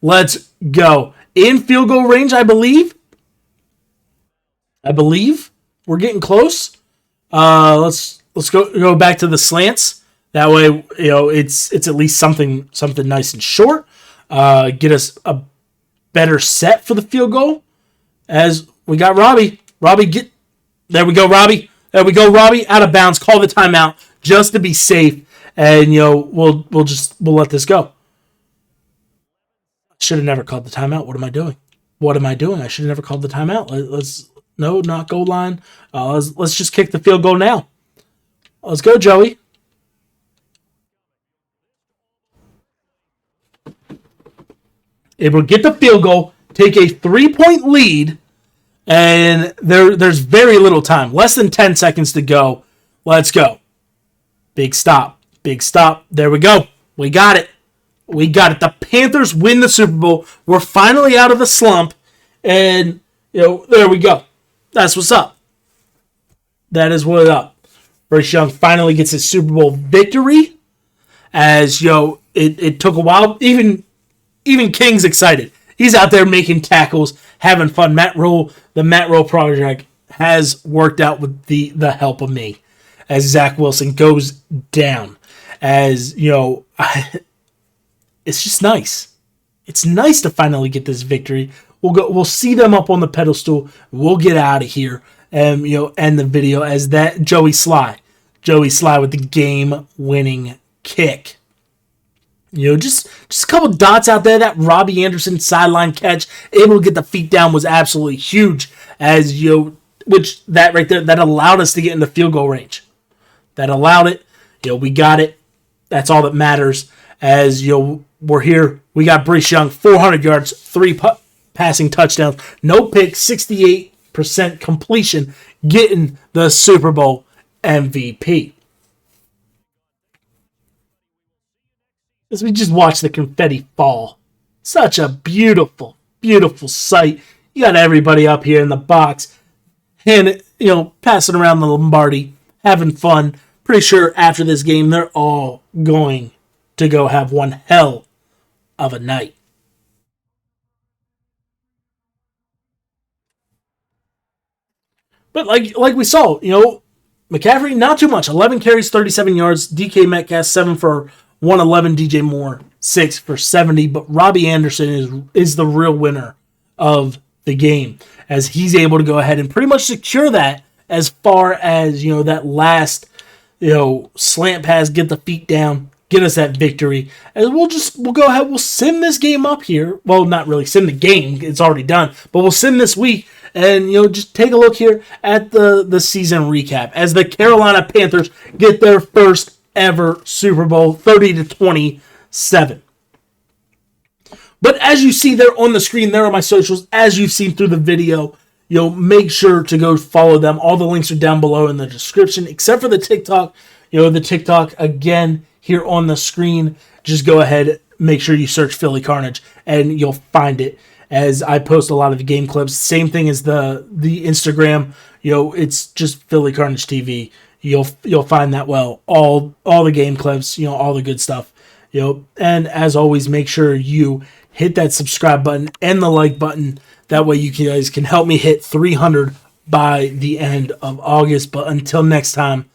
Let's go. In field goal range, I believe. We're getting close. Let's go back to the slants. That way, it's at least something nice and short. Get us a better set for the field goal. As we got Robbie. There we go, Robbie. Out of bounds. Call the timeout just to be safe. And we'll let this go. Should have never called the timeout. What am I doing? I should have never called the timeout. No, not goal line. Let's just kick the field goal now. Let's go, Joey. Able to get the field goal, take a 3-point lead, and there's very little time. Less than 10 seconds to go. Let's go. Big stop. There we go. We got it. The Panthers win the Super Bowl. We're finally out of the slump, and there we go. That's what's up. That is what's up. Bryce Young finally gets his Super Bowl victory. As it took a while. Even King's excited. He's out there making tackles, having fun. The Matt Rule project has worked out with the help of me. As Zach Wilson goes down. As it's just nice. It's nice to finally get this victory. We'll see them up on the pedestal. We'll get out of here and end the video as that Joey Sly with the game-winning kick. Just a couple dots out there. That Robbie Anderson sideline catch, able to get the feet down, was absolutely huge. As which that right there that allowed us to get into field goal range. That allowed it. We got it. That's all that matters. As we're here. We got Bryce Young, 400 yards, 3 passing touchdowns, no pick, 68% completion, getting the Super Bowl MVP. As we just watch the confetti fall. Such a beautiful, beautiful sight. You got everybody up here in the box and passing around the Lombardi, having fun. Pretty sure after this game they're all going to go have one hell of a night. But like we saw, McCaffrey, not too much. 11 carries, 37 yards. DK Metcalf, 7 for 111. DJ Moore, 6 for 70. But Robbie Anderson is the real winner of the game, as he's able to go ahead and pretty much secure that as far as, that last, slant pass, get the feet down, get us that victory. And we'll go ahead, we'll sim this game up here. Well, not really sim the game, it's already done, but we'll sim this week. And, just take a look here at the season recap as the Carolina Panthers get their first ever Super Bowl, 30-27. But as you see there on the screen, there are my socials. As you've seen through the video, make sure to go follow them. All the links are down below in the description, except for the TikTok. The TikTok, again, here on the screen. Just go ahead, make sure you search Philly Carnage, and you'll find it. As I post a lot of the game clips. Same thing as the Instagram. It's just Philly Carnage TV. You'll find that all the game clips, all the good stuff. And as always, make sure you hit that subscribe button and the like button. That way you guys can help me hit 300 by the end of August. But until next time,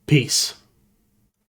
peace.